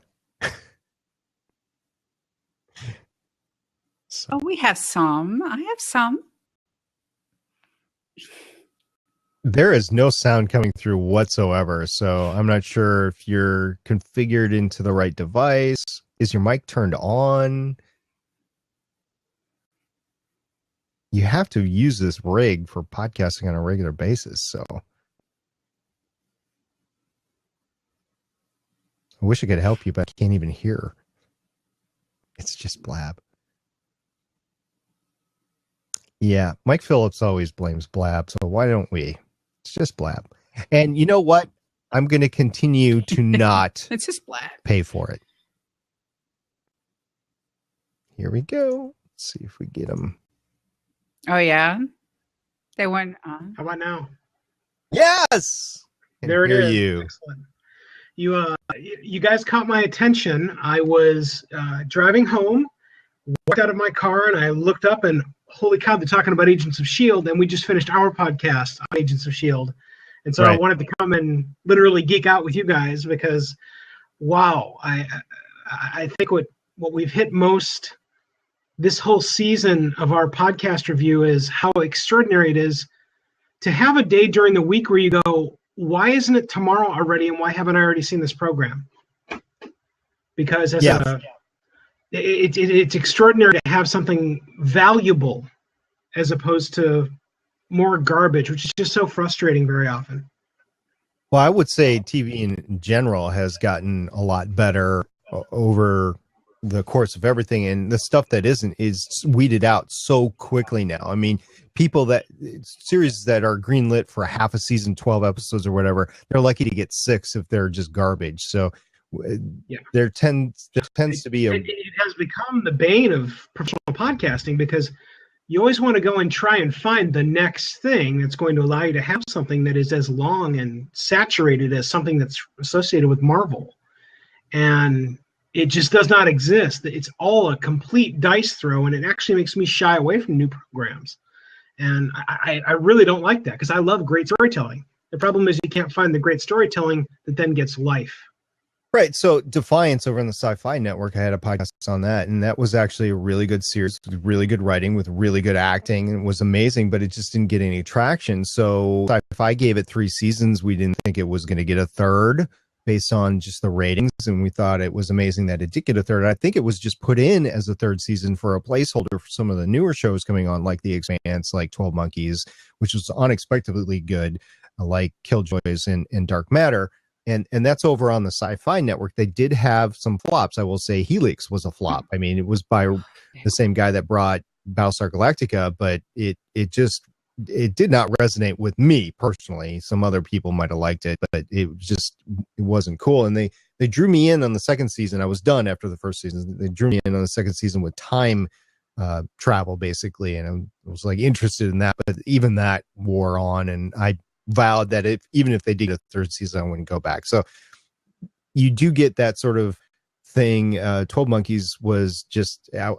Speaker 5: Oh, we have some. I have some.
Speaker 3: There is no sound coming through whatsoever, so I'm not sure if you're configured into the right device. Is your mic turned on? You have to use this rig for podcasting on a regular basis, so I wish I could help you, but I can't even hear. It's just Blab. Yeah, Mike Phillips always blames Blab, so why don't we? It's just Blab. And you know what? I'm going to continue to not
Speaker 5: It's just Blab.
Speaker 3: pay for it. Here we go. Let's see if we get them.
Speaker 5: Oh, yeah? They went on.
Speaker 6: How about now?
Speaker 3: Yes! Can
Speaker 6: There it
Speaker 3: hear
Speaker 6: is.
Speaker 3: you.
Speaker 6: Excellent. You guys caught my attention. I was driving home, walked out of my car, and I looked up, and holy cow, they're talking about Agents of S.H.I.E.L.D., and we just finished our podcast on Agents of S.H.I.E.L.D. And so I
Speaker 3: Right.
Speaker 6: wanted to come and literally geek out with you guys because, wow, I think what we've hit most this whole season of our podcast review is how extraordinary it is to have a day during the week where you go, why isn't it tomorrow already, and why haven't I already seen this program? Because it's extraordinary to have something valuable as opposed to more garbage, which is just so frustrating very often.
Speaker 3: Well, I would say TV in general has gotten a lot better over the course of everything, and the stuff that isn't is weeded out so quickly now. I mean, series that are greenlit for half a season, 12 episodes or whatever, they're lucky to get 6 if they're just garbage. So
Speaker 6: Yeah.
Speaker 3: there tends to be
Speaker 6: It has become the bane of professional podcasting because you always want to go and try and find the next thing that's going to allow you to have something that is as long and saturated as something that's associated with Marvel. And it just does not exist. It's all a complete dice throw, and it actually makes me shy away from new programs. And I really don't like that because I love great storytelling. The problem is you can't find the great storytelling that then gets life.
Speaker 3: Right. So Defiance over on the Sci-Fi Network, I had a podcast on that, and that was actually a really good series with really good writing, with really good acting, and it was amazing, but it just didn't get any traction. So Sci-Fi gave it 3 seasons. We didn't think it was going to get a third based on just the ratings, and we thought it was amazing that it did get a third. I think it was just put in as a third season for a placeholder for some of the newer shows coming on, like The Expanse, like 12 Monkeys, which was unexpectedly good, like Killjoys and Dark Matter. And that's over on the Sci-Fi Network. They did have some flops. I will say Helix was a flop. I mean, it was by the same guy that brought Battlestar Galactica, but it just it did not resonate with me personally. Some other people might have liked it, but it wasn't cool. And they drew me in on the second season. I was done after the first season. They drew me in on the second season with time travel, basically, and I was like interested in that. But even that wore on, and I vowed that even if they did a third season, I wouldn't go back. So you do get that sort of thing. 12 Monkeys was just I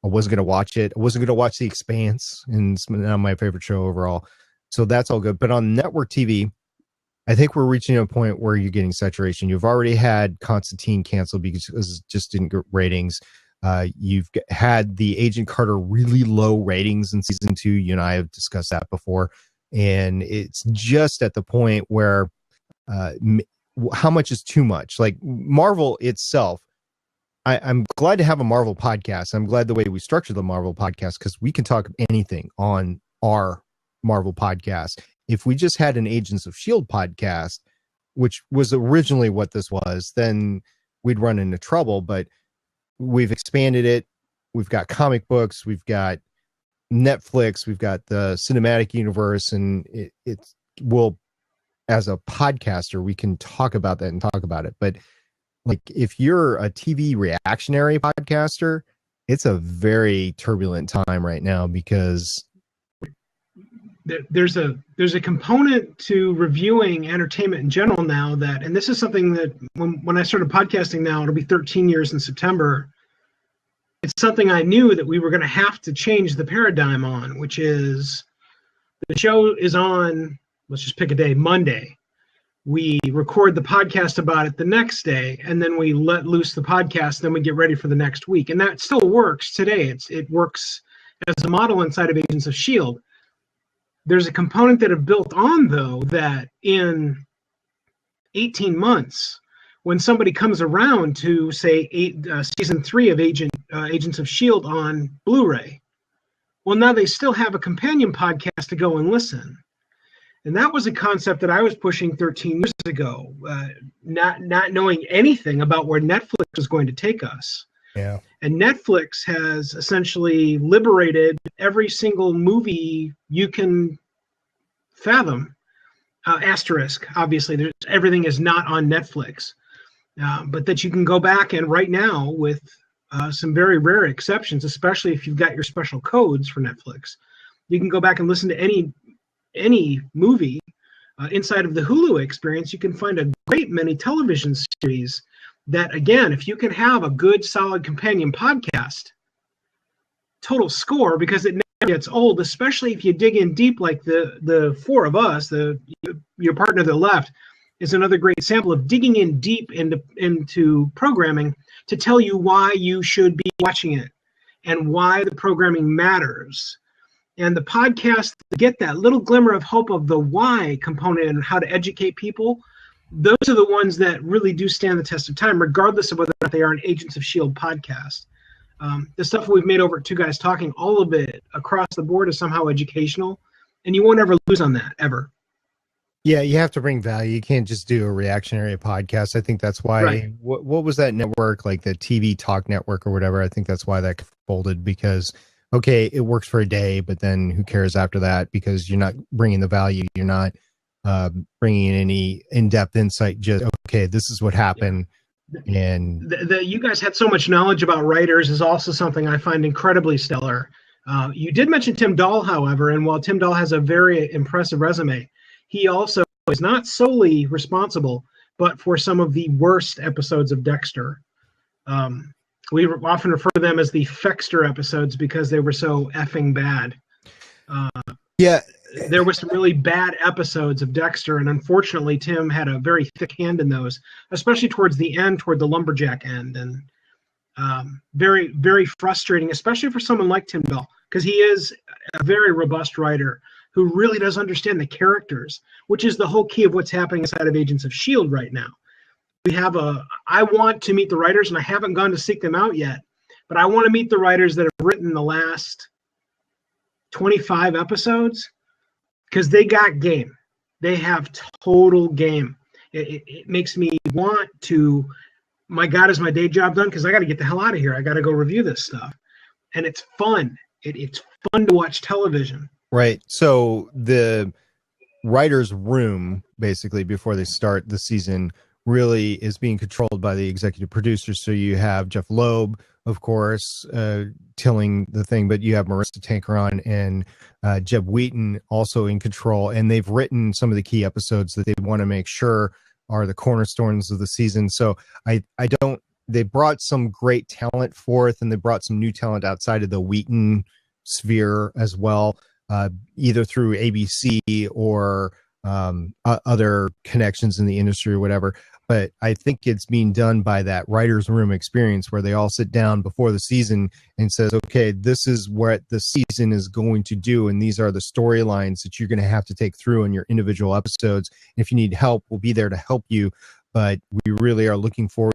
Speaker 3: wasn't going to watch it. I wasn't going to watch The Expanse, and it's not my favorite show overall. So that's all good. But on network TV, I think we're reaching a point where you're getting saturation. You've already had Constantine canceled because it just didn't get ratings. You've had the Agent Carter really low ratings in season 2. You and I have discussed that before. And it's just at the point where how much is too much? Like Marvel itself, I'm glad to have a Marvel podcast. I'm glad the way we structure the Marvel podcast, because we can talk anything on our Marvel podcast. If we just had an Agents of S.H.I.E.L.D. podcast, which was originally what this was, then we'd run into trouble. But we've expanded it. We've got comic books. We've got Netflix. We've got the cinematic universe. And it will, as a podcaster, we can talk about that and talk about it. But like, if you're a TV reactionary podcaster, it's a very turbulent time right now, because
Speaker 6: there's a component to reviewing entertainment in general now that, and this is something that when I started podcasting now, it'll be 13 years in September. It's something I knew that we were going to have to change the paradigm on, which is the show is on, let's just pick a day, Monday. We record the podcast about it the next day, and then we let loose the podcast, then we get ready for the next week. And that still works today. It works as a model inside of Agents of S.H.I.E.L.D. There's a component that have built on, though, that in 18 months, when somebody comes around to, say, season 3 of Agents of S.H.I.E.L.D. on Blu-ray, well, now they still have a companion podcast to go and listen. And that was a concept that I was pushing 13 years ago, not knowing anything about where Netflix was going to take us.
Speaker 3: Yeah.
Speaker 6: And Netflix has essentially liberated every single movie you can fathom. Asterisk, obviously, everything is not on Netflix. But that you can go back and right now, with some very rare exceptions, especially if you've got your special codes for Netflix, you can go back and listen to any movie inside of the Hulu experience. You can find a great many television series that, again, if you can have a good, solid companion podcast, total score, because it never gets old, especially if you dig in deep like the four of us. Your partner to the left is another great example of digging in deep into programming to tell you why you should be watching it and why the programming matters. And the podcasts get that little glimmer of hope of the why component and how to educate people. Those are the ones that really do stand the test of time, regardless of whether or not they are an Agents of S.H.I.E.L.D. podcast. The stuff we've made over at Two Guys Talking, all of it across the board is somehow educational, and you won't ever lose on that, ever.
Speaker 3: Yeah, you have to bring value. You can't just do a reactionary podcast. I think that's why,
Speaker 6: right.
Speaker 3: What was that network, like the TV Talk Network or whatever? I think that's why that folded, because okay, it works for a day, but then who cares after that? Because you're not bringing the value. You're not bringing in any in-depth insight. Just, okay, this is what happened. Yeah. And
Speaker 6: you guys had so much knowledge about writers is also something I find incredibly stellar. You did mention Tim Dahl, however, and while Tim Dahl has a very impressive resume, he also is not solely responsible, but for some of the worst episodes of Dexter. We often refer to them as the Fexter episodes because they were so effing bad.
Speaker 3: Yeah.
Speaker 6: There were some really bad episodes of Dexter, and unfortunately, Tim had a very thick hand in those, especially towards the end, toward the lumberjack end, and very, very frustrating, especially for someone like Tim Dahl, because he is a very robust writer who really does understand the characters, which is the whole key of what's happening inside of Agents of S.H.I.E.L.D. right now. I want to meet the writers, and I haven't gone to seek them out yet, but I want to meet the writers that have written the last 25 episodes, because they got game. They have total game. It makes me want to, my God, is my day job done? Because I got to get the hell out of here. I got to go review this stuff. And it's fun. It's fun to watch television.
Speaker 3: Right. So the writer's room, basically, before they start the season, really is being controlled by the executive producers. So you have Jeff Loeb, of course, tilling the thing, but you have Marissa Tankeron and Jeb Wheaton also in control. And they've written some of the key episodes that they want to make sure are the cornerstones of the season. So they brought some great talent forth, and they brought some new talent outside of the Wheaton sphere as well, either through ABC or other connections in the industry or whatever. But I think it's being done by that writer's room experience where they all sit down before the season and says, okay, this is what the season is going to do. And these are the storylines that you're going to have to take through in your individual episodes. If you need help, we'll be there to help you. But we really are looking forward